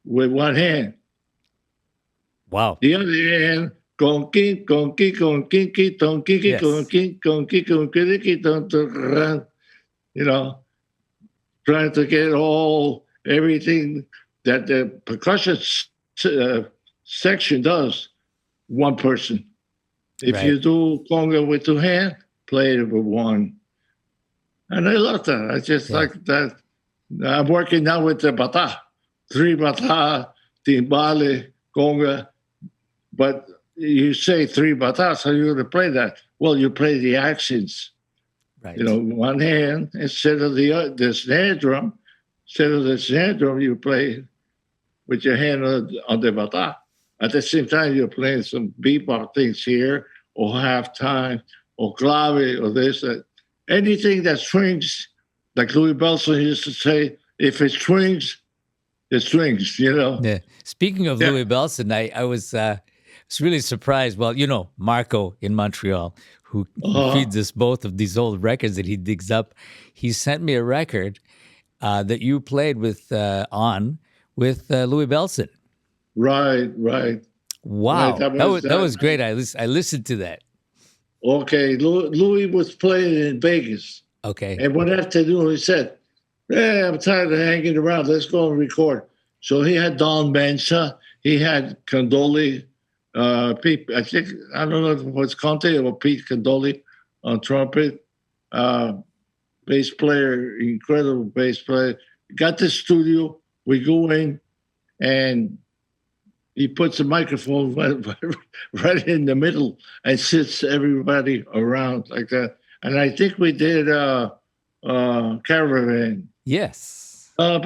With one hand. wow. The other hand, conky, conky, conky, conky, Yes, conky, conky, conky, conky, you know, trying to get everything that the percussion uh, section does, one person. If right. you do conga with two hands, play it with one. And I love that. I just Yeah, like that. I'm working now with the bata, three bata, timbale, conga. But you say three batas, how are you going to play that? Well, you play the accents. right. One hand instead of the snare drum. Instead of the snare drum, you play with your hand on the bata. At the same time, you're playing some bebop things here, or half time, or clave or this. Anything that swings, like Louis Bellson used to say, if it swings, it swings, you know? Yeah. Speaking of Yeah. Louis Bellson, I was really surprised. Well, you know, Marco in Montreal, who Uh-huh. feeds us both of these old records that he digs up, he sent me a record that you played with with Louis Bellson. Right, right, right. Wow, That was that that. was great. I listened to that. Okay, Louis was playing in Vegas. Okay. And one afternoon he said, "Hey, I'm tired of hanging around. Let's go and record." So he had Don Mensa, he had Condoli, Pete, I don't know if it was Conte or Pete Condoli on trumpet, uh, bass player, incredible bass player. Got the studio, we go in, and he puts a microphone right in the middle and sits everybody around like that. And I think we did Caravan. Yes. Yeah,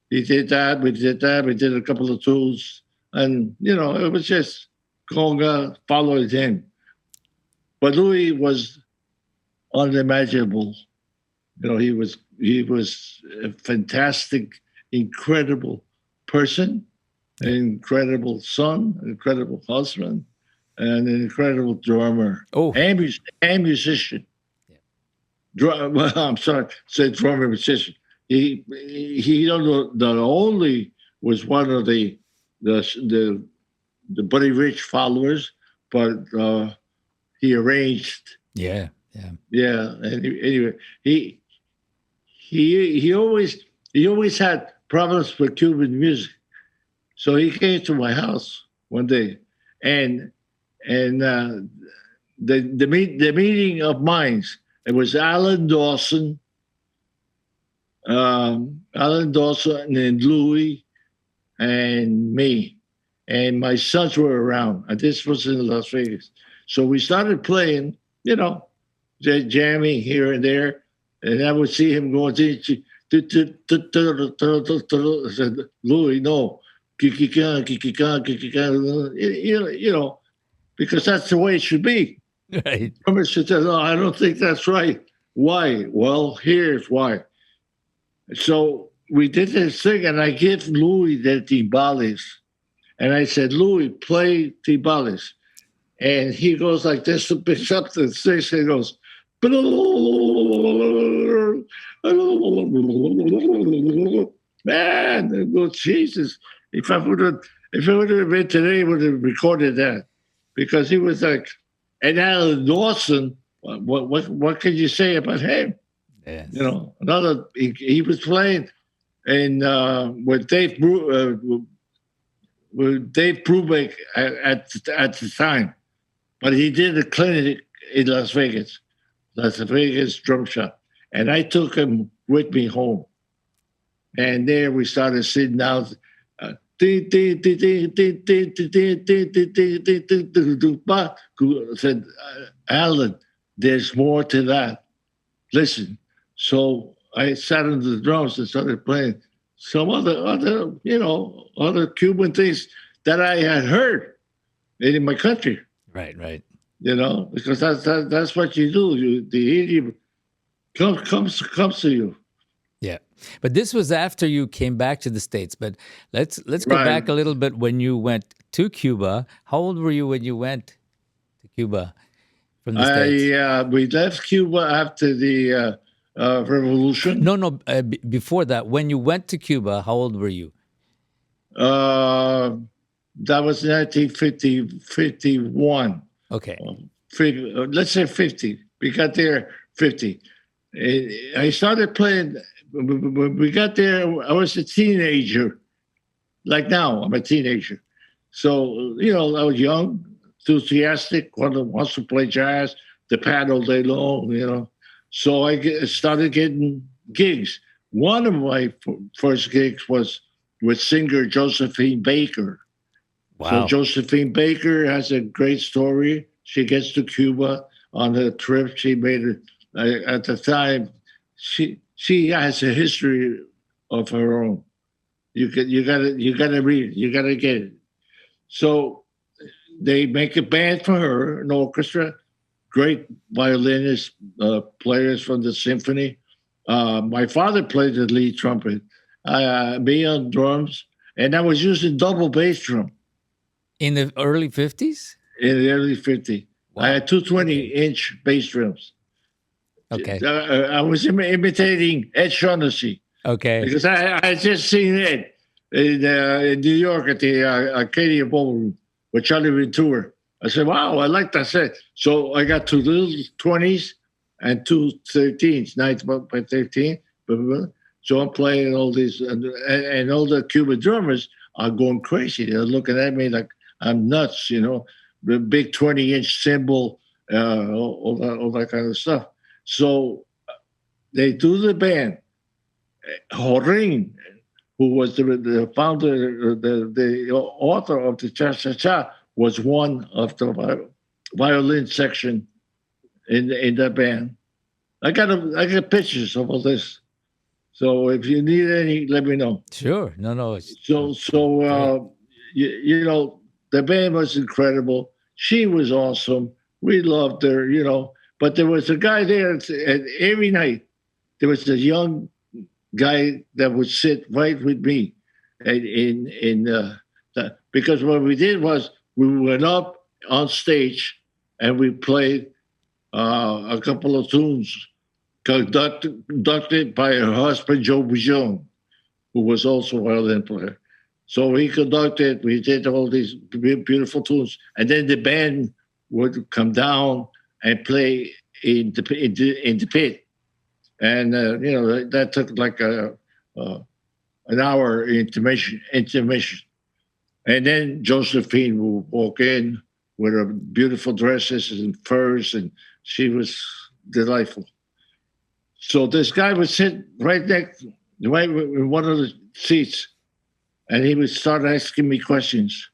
he did that. We did that. We did a couple of tools. And, you know, it was just conga followed him. But Louis was unimaginable. You know, he was a fantastic, incredible person, an Yeah. incredible son, an incredible husband, and an incredible drummer Oh, and musician. yeah. Well, I'm sorry, say drummer musician. He not only was one of the the, the Buddy Rich followers, but he arranged. Yeah. Yeah. Yeah, anyway, he always had problems with Cuban music. So he came to my house one day, and the meeting of minds. It was Alan Dawson and Louis and me, and my sons were around. And this was in Las Vegas, so we started playing. You know, jamming here and there, and I would see him going to I said, Louis, no, kikika, kikika, kikika, you know, because that's the way it should be. Right. Drummer said, no, I don't think that's right. Why? Well, here's why. So we did this thing, and I give Louis the timbales, and I said, Louis, play timbales. And he goes like this, picks up the six, and goes, man, oh, Jesus. If it would have been today, he would have recorded that because he was like, and Alan Dawson, what can you say about him? Yes. You know, another, he was playing in with Dave Brubeck at the time. But he did a clinic in Las Vegas drum shop. And I took him with me home. And there we started sitting down. I said, Alan, there's more to that. Listen. So I sat on the drums and started playing some other Cuban things that I had heard in my country. Right. Right. You know, because that's what you do. The idiom comes to you. Yeah. But this was after you came back to the States. But let's go Right. back a little bit when you went to Cuba. How old were you when you went to Cuba from the States? We left Cuba after the revolution. No. Before that, when you went to Cuba, how old were you? That was 1951. Okay. Let's say 50. We got there 50. I started playing. When we got there, I was a teenager. Like now, I'm a teenager. So, you know, I was young, enthusiastic, wants to play jazz, the pad all day long, you know. So started getting gigs. One of my first gigs was with singer Josephine Baker. Wow. So Josephine Baker has a great story. She gets to Cuba on a trip. She made it at the time. She has a history of her own. You gotta read it. You gotta get it. So they make a band for her, an orchestra, great violinists, players from the symphony. My father played the lead trumpet, me on drums, and I was using double bass drum In the early 50s? in the early 50s. Wow. I had two 20-inch bass drums. Okay. I was imitating Ed Shaughnessy Okay. because I had just seen it in New York at the Arcadia Ballroom with Charlie Ventura. I said, wow, I like that set. So I got two little 20s and two 13s, 9 by 13. So I'm playing all these, and all the Cuban drummers are going crazy. They're looking at me like I'm nuts, the big 20-inch cymbal, all that kind of stuff. So they do the band. Jorin, who was the founder, the author of the Cha-Cha-Cha, was one of the violin section in that band. I got pictures of all this. So if you need any, let me know. Sure. No. The band was incredible. She was awesome. We loved her, But there was a guy there, and every night there was a young guy that would sit right with me, because what we did was we went up on stage and we played a couple of tunes conducted by her husband Joe Bujon, who was also a violin player. So he conducted. We did all these beautiful tunes, and then the band would come down and play in the pit, and that took like an hour intermission, and then Josephine would walk in with her beautiful dresses and furs, and she was delightful. So this guy would sit right in one of the seats, and he would start asking me questions.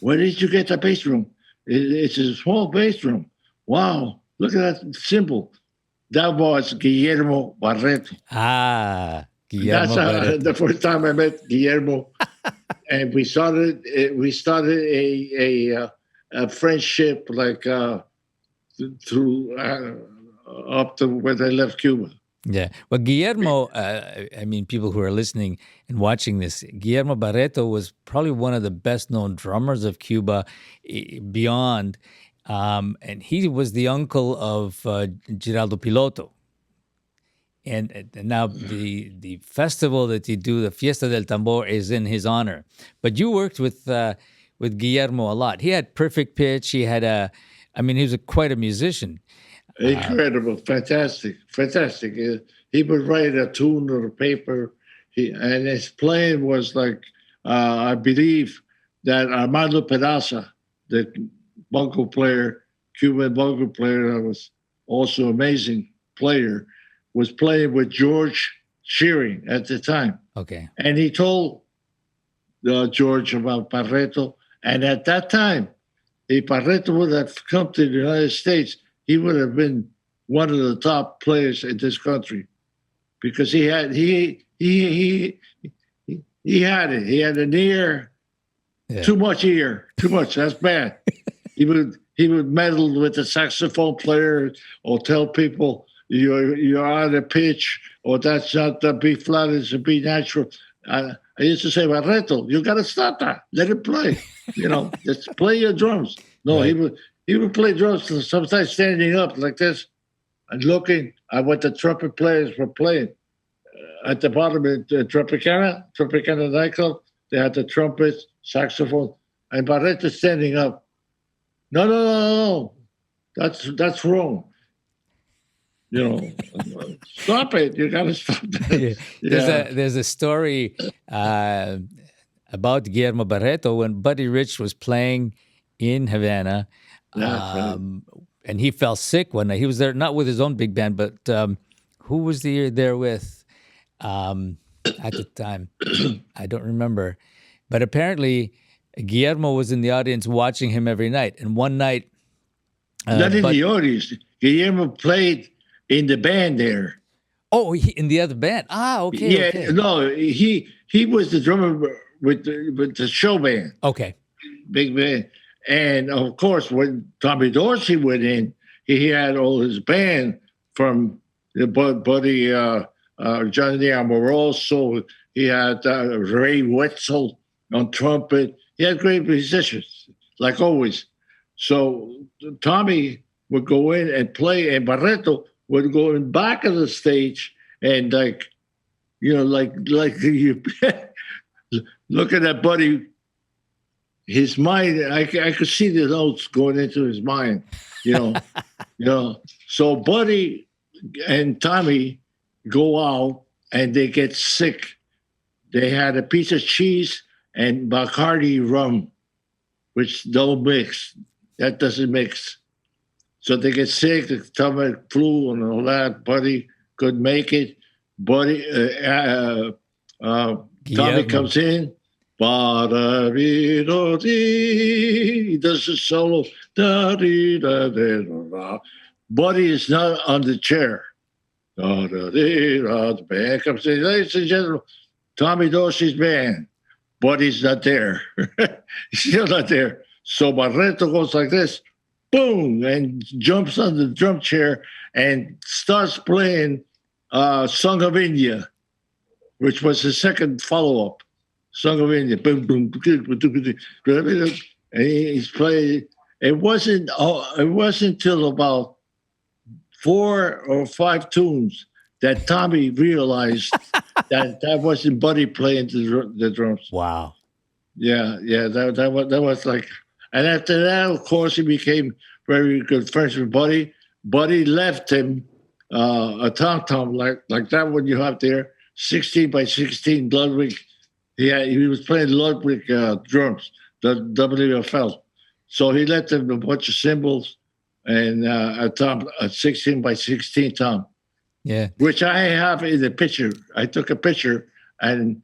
Where did you get the bass drum? It's a small bass drum. Wow, look at that symbol. That was Guillermo Barreto. Guillermo Barreto. The first time I met Guillermo, and we started a friendship like through up to when I left Cuba. Yeah. Well, Guillermo, people who are listening and watching this, Guillermo Barreto was probably one of the best known drummers of Cuba beyond. And he was the uncle of Giraldo Piloto. And now the festival that you do, the Fiesta del Tambor, is in his honor. But you worked with Guillermo a lot. He had perfect pitch. He had he was quite a musician. Incredible, fantastic. He would write a tune on the paper, and his playing was like, I believe that Armando Peraza, the bongo player, Cuban bongo player, that was also amazing player, was playing with George Shearing at the time. Okay. And he told George about Barreto, and at that time, if Barreto would have come to the United States, he would have been one of the top players in this country, because he had it. He had an ear, too much ear, too much. That's bad. He would meddle with the saxophone player or tell people you're out of pitch, or that's not the B flat, it's a B natural. I used to say, Barreto, you got to stop that. Let it play. Just play your drums. No, right. He would play drums, sometimes standing up like this and looking at what the trumpet players were playing. At the bottom of the Tropicana nightclub, they had the trumpets, saxophone, and Barreto standing up. No. That's wrong. Stop it. You got to stop that. Yeah. There's a story about Guillermo Barreto when Buddy Rich was playing in Havana. And he fell sick one night. He was there not with his own big band, but who was he there with at the time? I don't remember. But apparently, Guillermo was in the audience watching him every night. And one night... not in the audience. Guillermo played in the band there. Oh, in the other band. Okay. Yeah, okay. No, he was the drummer with the show band. Okay. Big band. And of course, when Tommy Dorsey went in, he had all his band from the buddy Johnny Amoroso. He had Ray Wetzel on trumpet. He had great musicians, like always. So Tommy would go in and play, and Barreto would go in back of the stage and like you looking at Buddy, his mind. I could see the notes going into his mind, you know, So Buddy and Tommy go out and they get sick. They had a piece of cheese and Bacardi rum, which don't mix. That doesn't mix. So they get sick, the stomach flu and all that. Buddy couldn't make it. Buddy, Tommy comes in. He does the solo. Buddy is not on the chair. The band comes in. Ladies and gentlemen, Tommy Dorsey's band. Buddy's not there. He's still not there. So Barreto goes like this, boom, and jumps on the drum chair and starts playing Song of India, which was the second follow-up. Song of India. Boom, boom, and he's playing. It wasn't till about 4 or 5 tunes that Tommy realized that wasn't Buddy playing the drums. Wow. Yeah, that was like, and after that, of course, he became very good friends with Buddy. Buddy left him a tom-tom like that one you have there, 16 by 16 Ludwig. He was playing Ludwig drums, the WFL. So he left him a bunch of cymbals and a 16 by 16 tom. Yeah, which I have in the picture. I took a picture and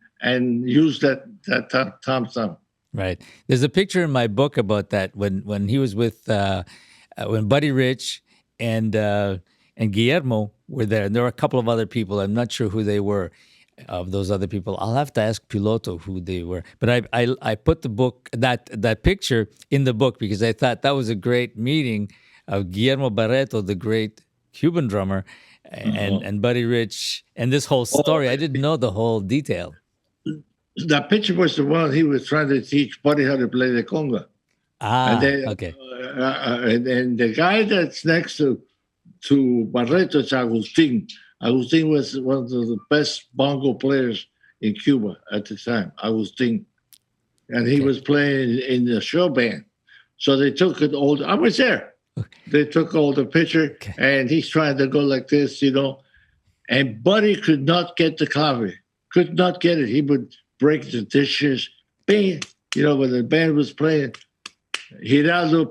used that tom. right. There's a picture in my book about that when he was with when Buddy Rich and Guillermo were there, and there were a couple of other people. I'm not sure who they were of those other people. I'll have to ask Piloto who they were. But I put the book that picture in the book because I thought that was a great meeting of Guillermo Barreto, the great Cuban drummer, and Buddy Rich, and this whole story. I didn't know the whole detail. That picture was the one he was trying to teach Buddy how to play the conga. Okay. And the guy that's next to Barreto is Agustin. Agustin was one of the best bongo players in Cuba at the time, Agustin. And he was playing in the show band. So they took it all. I was there. They took all the picture, and he's trying to go like this, and Buddy could not get the clave, could not get it. He would break the dishes, bang, when the band was playing. Giraldo,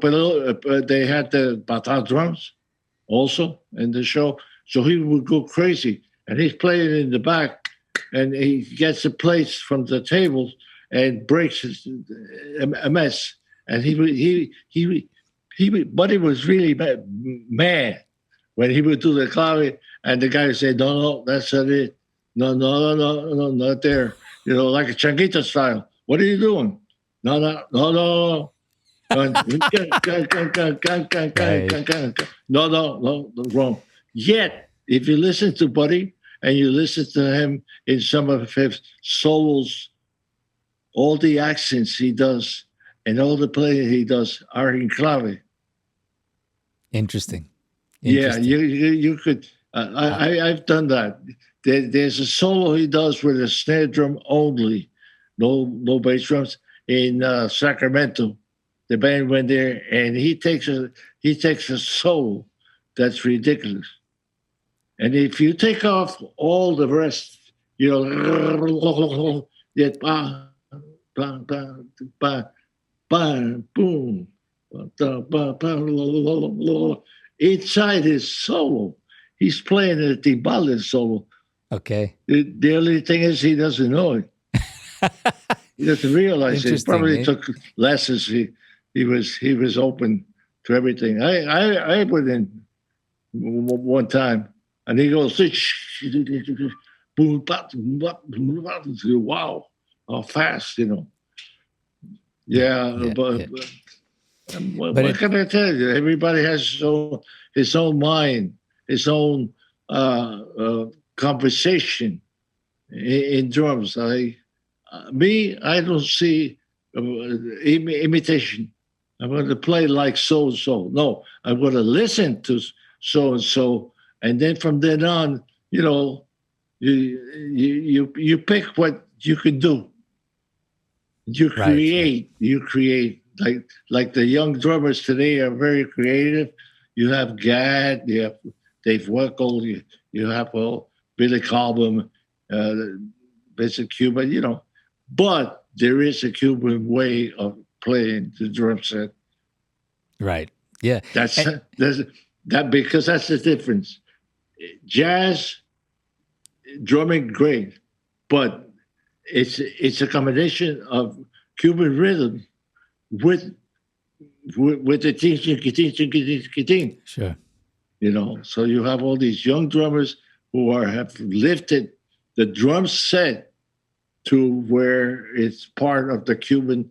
they had the bata drums also in the show, so he would go crazy, and he's playing in the back, and he gets the plates from the tables and breaks a mess, and Buddy was really mad when he would do the clave, and the guy would say, no, that's not it. No, not there. Like a changuito style. What are you doing? No. No, wrong. Yet, if you listen to Buddy and you listen to him in some of his solos, all the accents he does and all the playing he does are in clave. Interesting. Yeah, you could. I've done that. There's a solo he does with a snare drum only, no bass drums in Sacramento. The band went there, and he takes a solo that's ridiculous. And if you take off all the rest, boom. Inside his solo, he's playing a timbales solo. Okay. The only thing is he doesn't know it. He doesn't realize it. He probably took lessons. He was open to everything. I went in one time, and he goes, wow, how fast, Yeah. But What can I tell you? Everybody has his own mind, his own conversation in drums. I don't see imitation. I'm going to play like so and so. No, I'm going to listen to so and so, and then from then on, you know, you pick what you can do. right. You create like the young drummers today are very creative. You have Gad, you have Dave Weckl, you have Billy Cobham, uh, Vincent Cuban, you know. But there is a Cuban way of playing the drum set. Right. Yeah. That's And that because that's the difference. Jazz drumming great, but it's a combination of Cuban rhythm with with the ting. sure. You know, so you have all these young drummers who have lifted the drum set to where it's part of the Cuban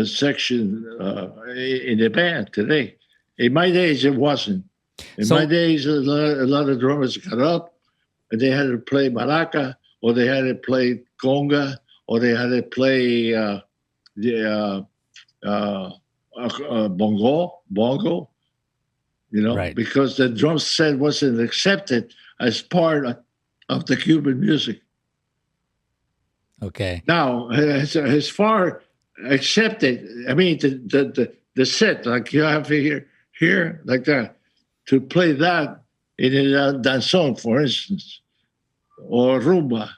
section in the band today. In my days, it wasn't. In my So days, a lot of drummers got up and they had to play maraca, or they had to play conga, or they had to play the bongo, you know, right. because the drum set wasn't accepted as part of the Cuban music. Okay. Now, as far accepted, I mean, the set like you have here like that, to play that in a danzón, for instance, or rumba,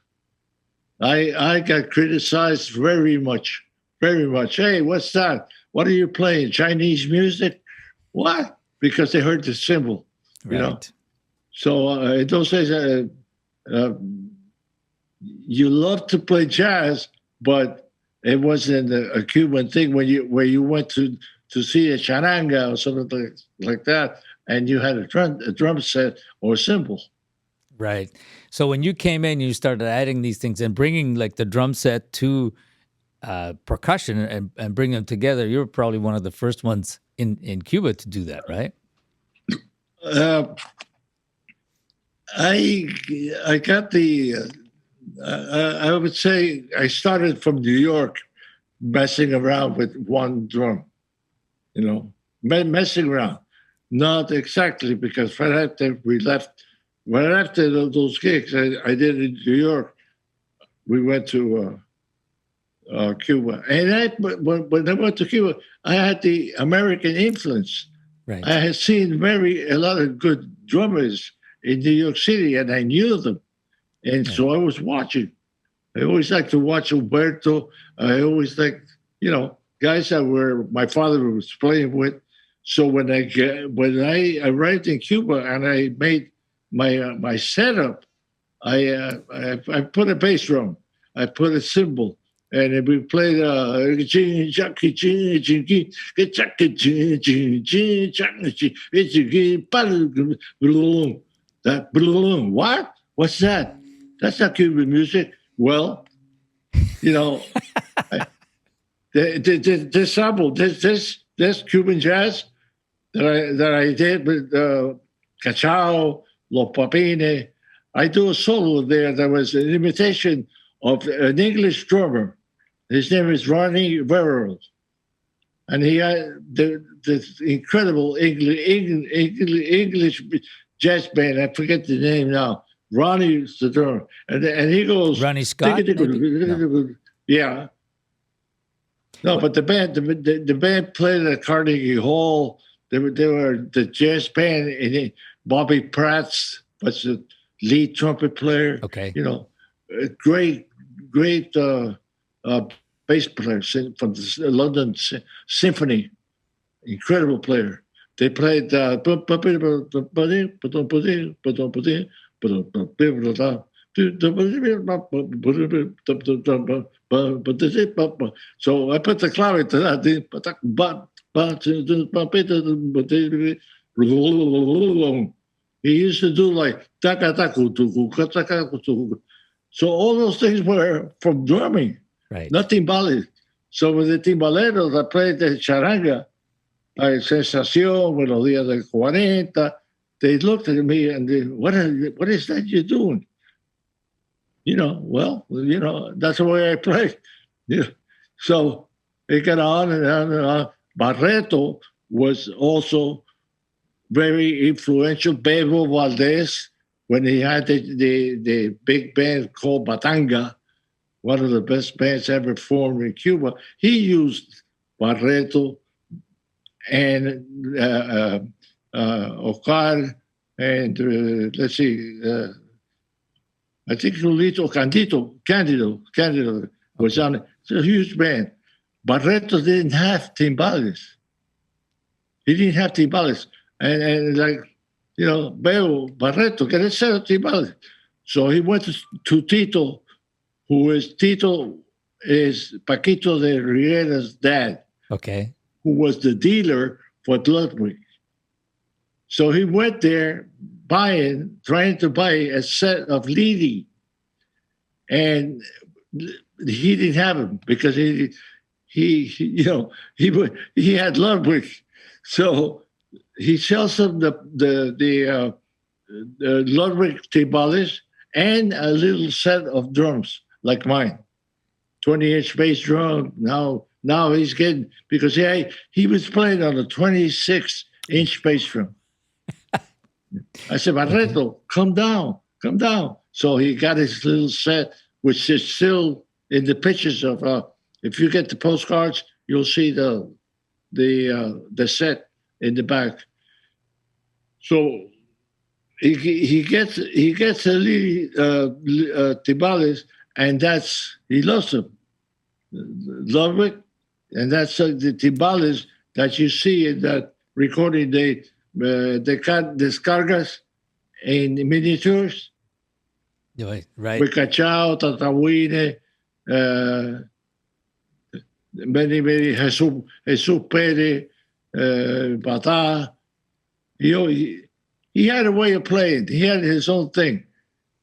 I got criticized very much, very much. Hey, what's that? What are you playing? Chinese music? What? Because they heard the cymbal, you know. Right. So in those days, uh, you love to play jazz, but it wasn't a Cuban thing when you went to see a charanga or something like that, and you had a drum set or a cymbal. Right. So when you came in, you started adding these things and bringing like the drum set to percussion and bring them together. You were probably one of the first ones in Cuba to do that, right? Uh, I I got the. I would say I started from New York, messing around with one drum. You know, messing around. Not exactly because right after we left, right after those gigs I did in New York, we went to Cuba, and when I went to Cuba, I had the American influence. I Right. had seen a lot of good drummers in New York City, and I knew them, and Right. so I was watching. I always liked to watch Umberto. I always liked, you know, guys that were my father was playing with. So when I arrived in Cuba and I made my setup, I put a bass drum, I put a cymbal, and then we played that what? What's that? That's not Cuban music. Well, you know, this album, this Cuban jazz that I did with Cachao, Los Papine. I do a solo there that was an imitation of an English drummer. His name is Ronnie Verrill, and he had this incredible English jazz band. I forget the name now. Ronnie's the drummer, and he goes, Ronnie Scott, maybe? No. yeah. No, What? but the band played at Carnegie Hall. They were the jazz band, and Bobby Pratt was the lead trumpet player. Okay. You know, a great uh, bass player from the London Symphony. Incredible player. They played. So I put the clave to that. He used to do like so all those things were from drumming, Right. not timbales. So with the timbaleros, I played the charanga. Sensación, Buenos Días del 40. They looked at me and what is that you're doing? That's the way I play. Yeah. So it got on and on and on. Barreto was also very influential. Bebo Valdez, when he had the big band called Batanga, one of the best bands ever formed in Cuba, he used Barreto and Ocar and let's see, I think Lolito Candido was on it. It's a huge band. Barreto didn't have timbales. He didn't have timbales. And Beo, Barreto, get a set of timbales. So he went to Tito, Tito is Paquito de Rivera's dad. Okay. Who was the dealer for Ludwig. So he went there trying to buy a set of Lidi. And he didn't have them because he had Ludwig. So he sells them the Ludwig timbales and a little set of drums like mine, 20-inch bass drum. Now he's getting, because he was playing on a 26-inch bass drum. I said, Barreto, come down. So he got his little set, which is still in the pictures of. If you get the postcards, you'll see the set in the back. So he gets a little timbales, and he loves them. Ludwig, and that's the timbales that you see in that recording. They descargas in miniatures. Right. Picachao, Tatawine, many Jesus Pérez, Bata. He had a way of playing. He had his own thing.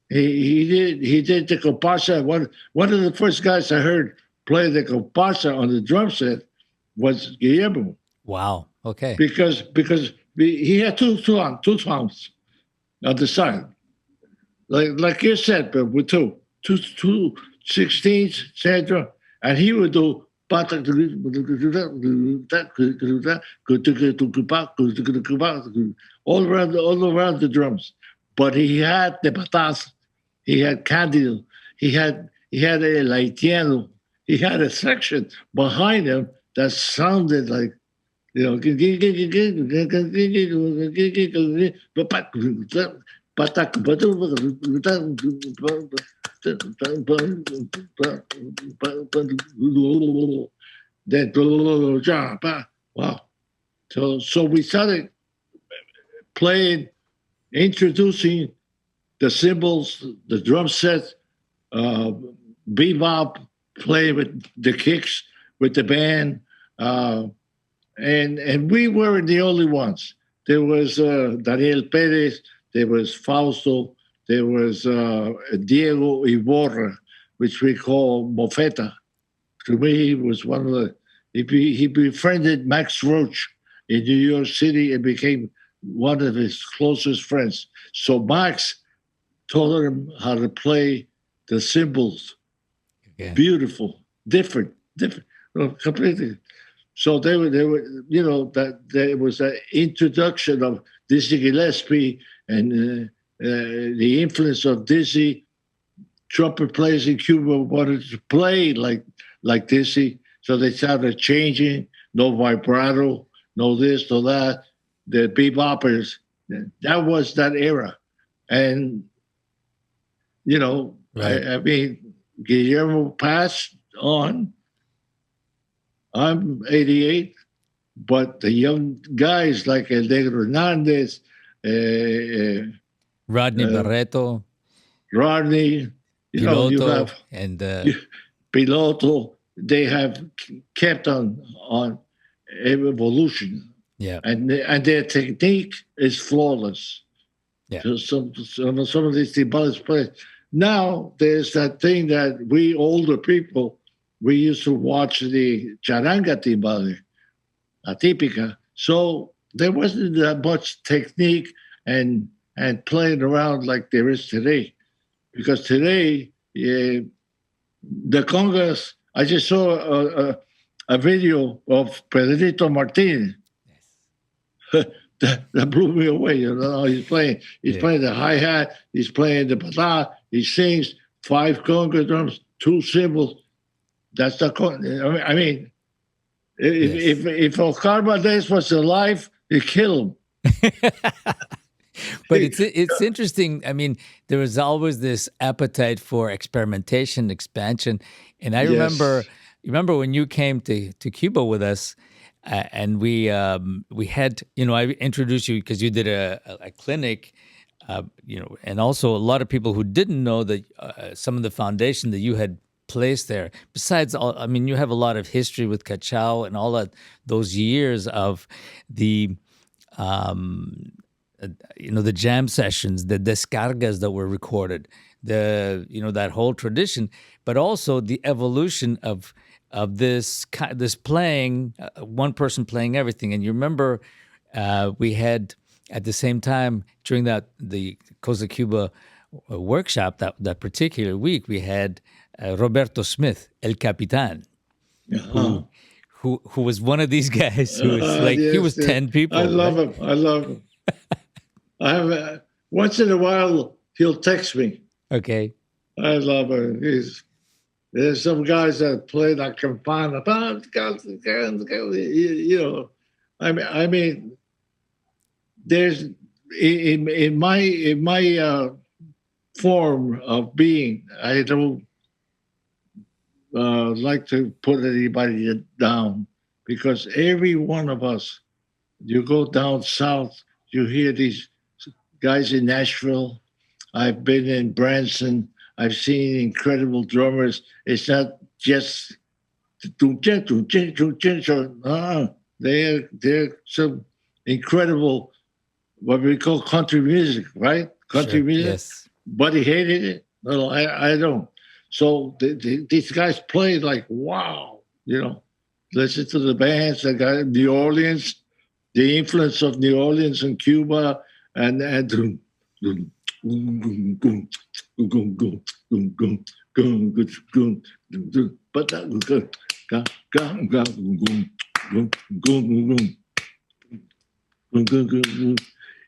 He did the comparsa. One of the first guys I heard play the comparsa on the drum set was Guillermo. Wow. Okay. Because he had two sounds on the side, like you said, but with two 16s, etc. And he would do all around the drums. But he had the patas, he had Candido, he had a Laitiano, he had a section behind him that sounded like, wow. So we started playing, introducing the cymbals, the drum set, bebop, playing with the kicks, with the band, and we weren't the only ones. There was Daniel Perez, there was Fausto, there was Diego Iborra, which we call Mofeta. To me, he was one of the. He befriended Max Roach in New York City and became one of his closest friends. So Max taught him how to play the cymbals. Okay. Beautiful, different, completely. So they were, that there was an introduction of Dizzy Gillespie and the influence of Dizzy. Trumpet players in Cuba wanted to play like Dizzy, so they started changing. No vibrato, no this, no that. The beboppers, that was that era, and right. I mean, Guillermo passed on. I'm 88, but the young guys like El Negro Hernandez, Rodney Barreto, Rodney, Piloto, you have and Piloto. They have kept on evolution. Yeah, and their technique is flawless. Yeah, so some of these timbales players. Now there's that thing that we older people, we used to watch the charanga timbale, la típica, So there wasn't that much technique and playing around like there is today. Because today, the congas, I just saw a video of Pedrito Martinez that blew me away. You know, he's Yeah. playing the hi hat, he's playing the bata, he sings 5 conga drums, 2 cymbals. That's the I mean, Yes. if Oscar Valdez was alive, he'd kill But him. it's interesting. I mean, there was always this appetite for experimentation, expansion, and I remember, Yes. you remember when you came to Cuba with us, and we had, you know, I introduced you because you did a clinic, you know, and also a lot of people who didn't know that some of the foundation that you had placed there. Besides, all, I mean, you have a lot of history with Cachao and all that, those years of the you know, the jam sessions, the descargas that were recorded, the, you know, that whole tradition, but also the evolution of this playing, one person playing everything. And you remember, we had at the same time during the Cosa Cuba workshop, that particular week, we had Roberto Smith, El Capitan, Uh-huh. who who was one of these guys who was like, he was Yes, yes. 10 I people, love right? him. I love him. I have once in a while he'll text me. Okay. I love him. There's some guys that play like campana, you know. I mean, there's in my form of being. I don't like to put anybody down because every one of us, you go down south, you hear these guys in Nashville. I've been in Branson. I've seen incredible drummers. It's not just they're some incredible what we call country music, right? Country Sure. music. Yes. Buddy hated it. No, I don't. So these guys play like wow, you know. Listen to the bands that got New Orleans, the influence of New Orleans and Cuba, and but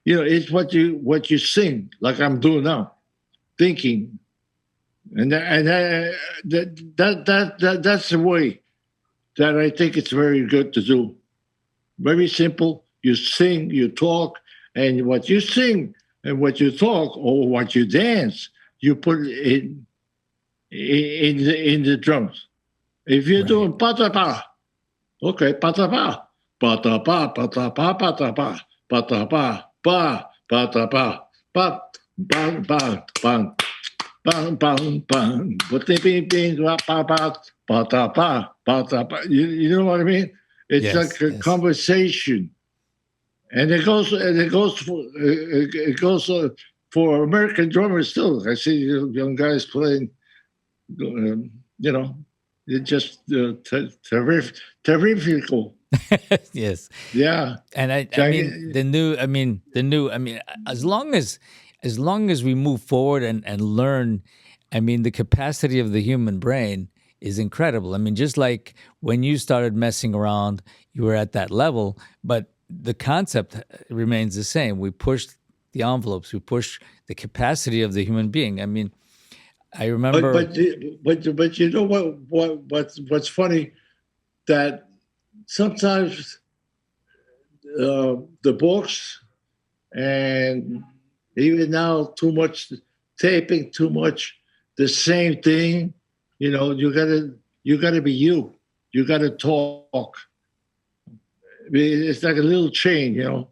you know, it's what you sing, like I'm doing now, thinking, that's the way that I think it's very good to do. Very simple. You sing, you talk, and what you sing and what you talk or what you dance, you put it in the drums. If you're Right. doing patapa, okay, patapa, patapa, patapa, patapa, patapa, pa, patapa, pa, bang, bang, bang, bang, bang, bang, bing, bing, pa, pa, patapa, patapa. You know what I mean? It's like Yes. a Yes. conversation. And it goes for American drummers too. I see young guys playing, you know, it's just terrifical. Yes. Yeah. And I mean, Giant- I mean, as long as we move forward and learn, I mean, the capacity of the human brain is incredible. I mean, just like when you started messing around, you were at that level, but the concept remains the same. We push the envelopes, we push the capacity of the human being. I mean, I But remember. but but you know what's funny that sometimes the books and even now too much taping, too much the same thing. You know, you gotta be you. You gotta talk. I mean, it's like a little chain, you know.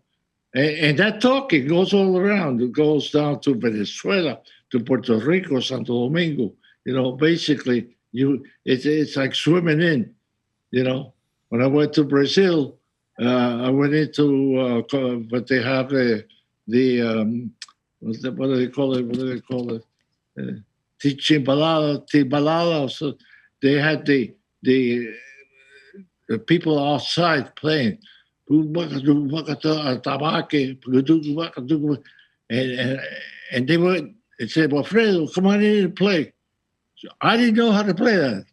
And that talking goes all around. It goes down to Venezuela, to Puerto Rico, Santo Domingo. You know, basically, it's like swimming in. You know, when I went to Brazil, I went into what they have the what do they call it? What do they call it? Timbalada. So they had the people outside playing. and and they would say, "Well, Fredo, come on in and play." So I didn't know how to play that.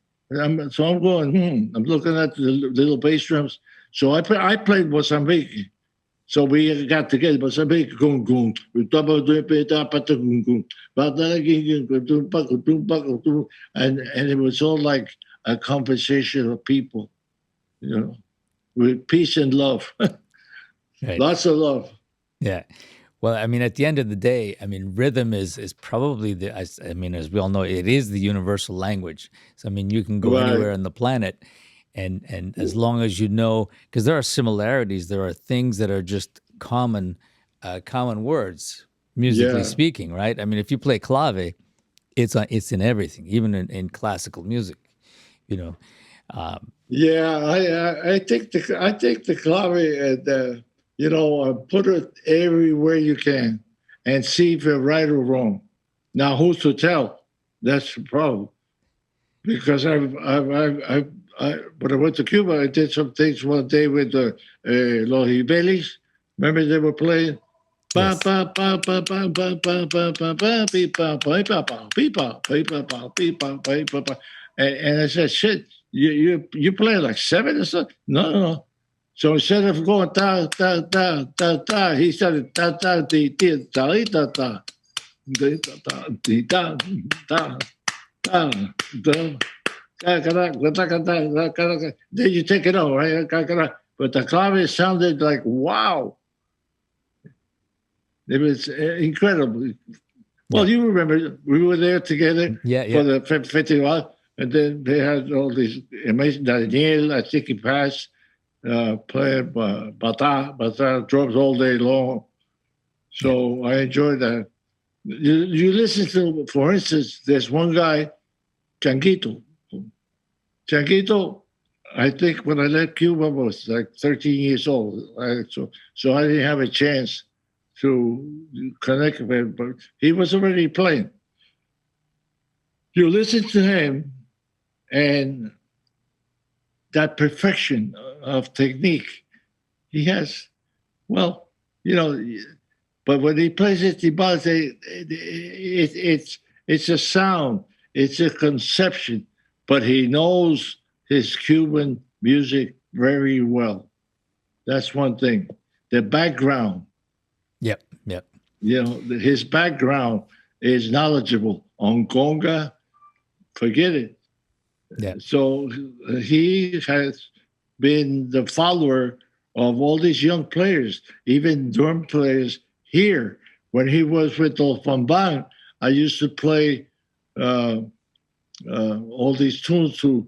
So I'm going, I'm looking at the little bass drums. So I played Mozambique. So we got together, Mozambique, gung, gung, and it was all like a conversation of people, you know, with peace and love. Right. Lots of love. Yeah. Well, I mean, at the end of the day, I mean, rhythm is probably I mean, as we all know, it is the universal language. So, I mean, you can go Right. anywhere on the planet, and as long as you know, because there are similarities, there are things that are just common words, musically Yeah. speaking, right? I mean, if you play clave, it's in everything, even in classical music, you know. Yeah, I take the clave and put it everywhere you can and see if you're right or wrong. Now, who's to tell? That's the problem. Because when I went to Cuba, I did some things one day with Los Ibelis. Remember they were playing. Ba Yes. ba ba ba ba ba ba ba ba ba beep ba ba ba ba beep ba beep ba ba beep ba beep ba ba. And I said, shit, you play like seven or something? No, no, no. So instead of going da da da da da, he started da da di di da da da da da di da da da da. Then you take it over, right? But the clave sounded like wow. It was incredible. Yeah. Well, you remember we were there together Yeah. for Yeah. the festival, and then they had all these amazing Daniel, I think he passed, playing bata drums all day long. Yeah. So I enjoyed that. You listen to, for instance, there's one guy, Changuito. Changuito, I think when I left Cuba I was like 13 years old. So I didn't have a chance to connect with him, but he was already playing. You listen to him and that perfection of technique he has. Well, you know, but when he plays it, it's a sound, it's a conception, but he knows his Cuban music very well. That's one thing. The background, Yep. Yep. his background is knowledgeable on conga. Forget it. Yeah. So he has been the follower of all these young players, even drum players here. When he was with the Fambang, I used to play uh, all these tunes to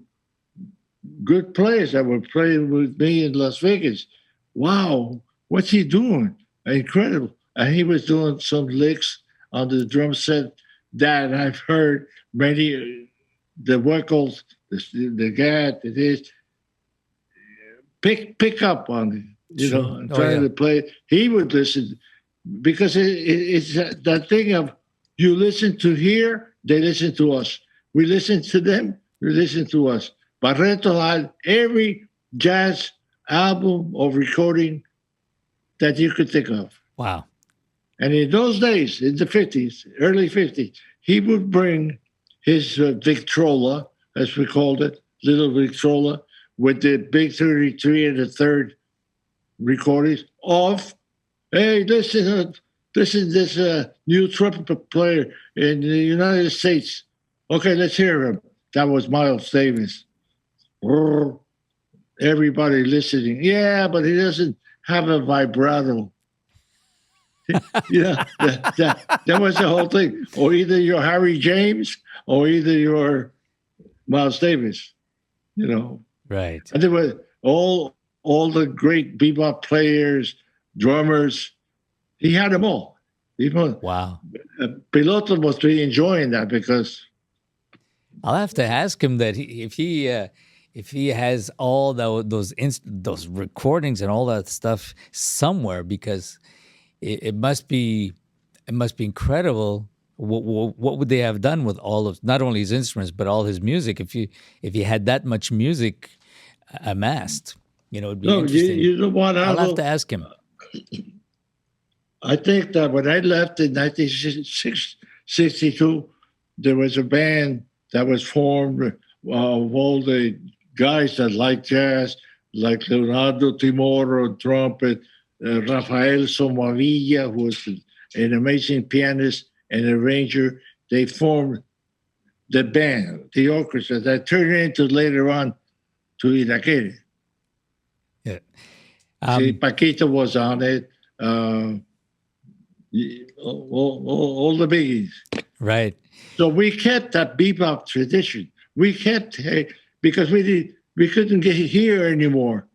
good players that were playing with me in Las Vegas. Wow, what's he doing? Incredible. And he was doing some licks on the drum set that I've heard many, the vocals, the gat, it is, pick up on it, Sure. and Oh trying yeah. to play. He would listen because it's that thing of you listen to here, they listen to us. We listen to them, they listen to us. Barreto had every jazz album or recording that you could think of. Wow. And in those days, in the 50s, early 50s, he would bring his Victrola, as we called it, little Victrola, with the big 33 and the third recordings off. Hey, listen, this new trumpet player in the United States. Okay, let's hear him. That was Miles Davis. Everybody listening. Yeah, but he doesn't have a vibrato. That was the whole thing. Or either you're Harry James or either you're Miles Davis, you know. Right. And there were all the great bebop players, drummers. He had them all. Even Wow. Piloto must be enjoying that because I'll have to ask him that if he has all those recordings and all that stuff somewhere, because it must be incredible. What would they have done with all of not only his instruments but all his music if he had that much music amassed? It'd be No, interesting. you know what, I'll have Aldo? to ask him. I think that when I left in 1962, there was a band that was formed of all the guys that like jazz, like Leonardo Timoro on trumpet, Rafael Somavilla, who was an amazing pianist and arranger. They formed the band, the orchestra, that turned into later on to Iraquere. Yeah. See, Paquita was on it. All the biggies. Right. So we kept that bebop tradition. We kept because we couldn't get here anymore.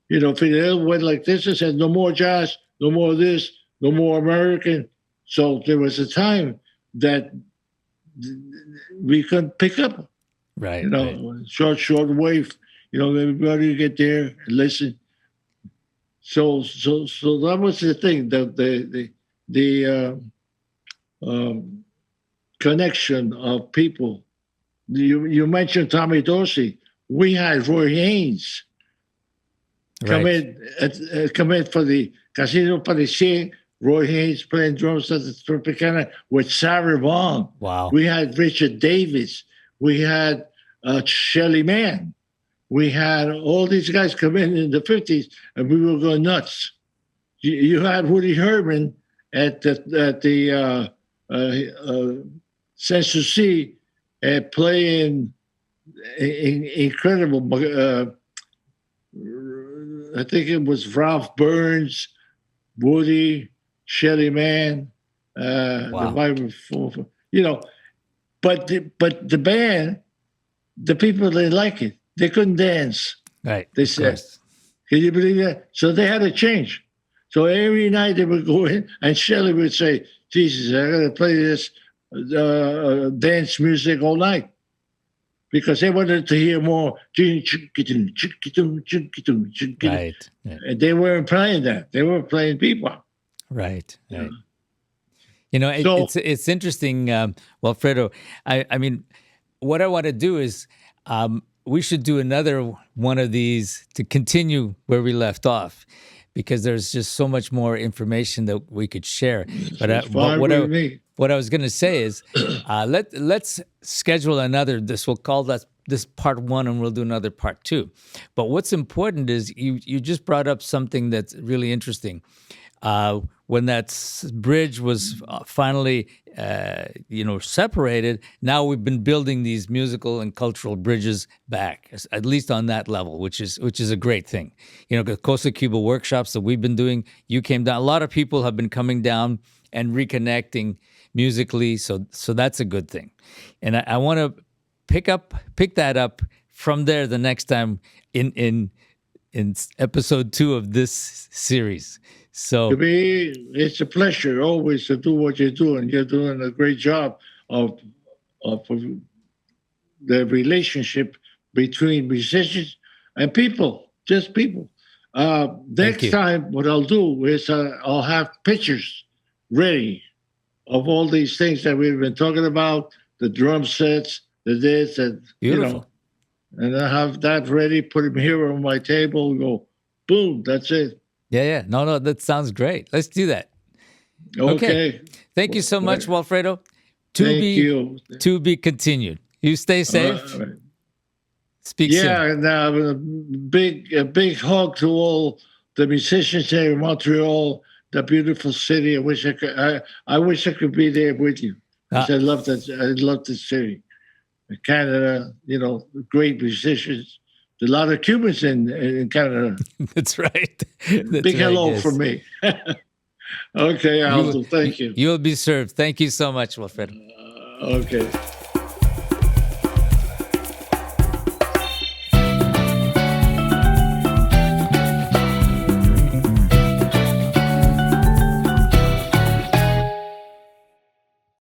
Fidel went like this and said, "No more jazz, no more this, no more American." So there was a time that we couldn't pick up. Right. Right. Short wave. Everybody get there and listen. So that was the thing. The connection of people. You mentioned Tommy Dorsey. We had Roy Haynes come in for the Casino Parisien. Roy Haynes playing drums at the Tropicana with Sarah Vaughan. Wow. We had Richard Davis. We had Shelly Manne. We had all these guys come in the 50s, and we were going nuts. You had Woody Herman at the Sanssouci playing incredible. I think it was Ralph Burns, Woody, Shelly Manne, Wow. But the band, the people, they like it. They couldn't dance. Right. They said, "Can you believe that?" So they had to change. So every night they would go in, and Shelley would say, "Jesus, I got to play this dance music all night," because they wanted to hear more. Right. And they weren't playing that. They were playing bebop. Right. Right. It's interesting, Walfredo. I mean, what I want to do is we should do another one of these to continue where we left off, because there's just so much more information that we could share. But what I was going to say is, let's schedule another. We'll call this part 1, and we'll do another part 2. But what's important is you just brought up something that's really interesting. When that bridge was finally, separated, now we've been building these musical and cultural bridges back, at least on that level, which is a great thing. The Costa Cuba workshops that we've been doing, you came down. A lot of people have been coming down and reconnecting musically, so that's a good thing. And I want to pick that up from there the next time in episode 2 of this series. So to me, it's a pleasure always to do what you're doing. You're doing a great job of the relationship between musicians and people, just people. Next time, what I'll do is I'll have pictures ready of all these things that we've been talking about, the drum sets, the this, and beautiful. And I have that ready, put them here on my table, go, boom, that's it. Yeah. No, that sounds great. Let's do that. Okay. Thank you so much, Walfredo. Thank you. To be continued. You stay safe. Speak soon. Yeah, and a big hug to all the musicians here in Montreal, the beautiful city. I wish I could be there with you. I love that. I love the city. Canada, great musicians. There's a lot of Cubans in Canada. That's right. Big hello from me. Okay, Aldo, thank you. You'll be served. Thank you so much, Walfredo. Okay.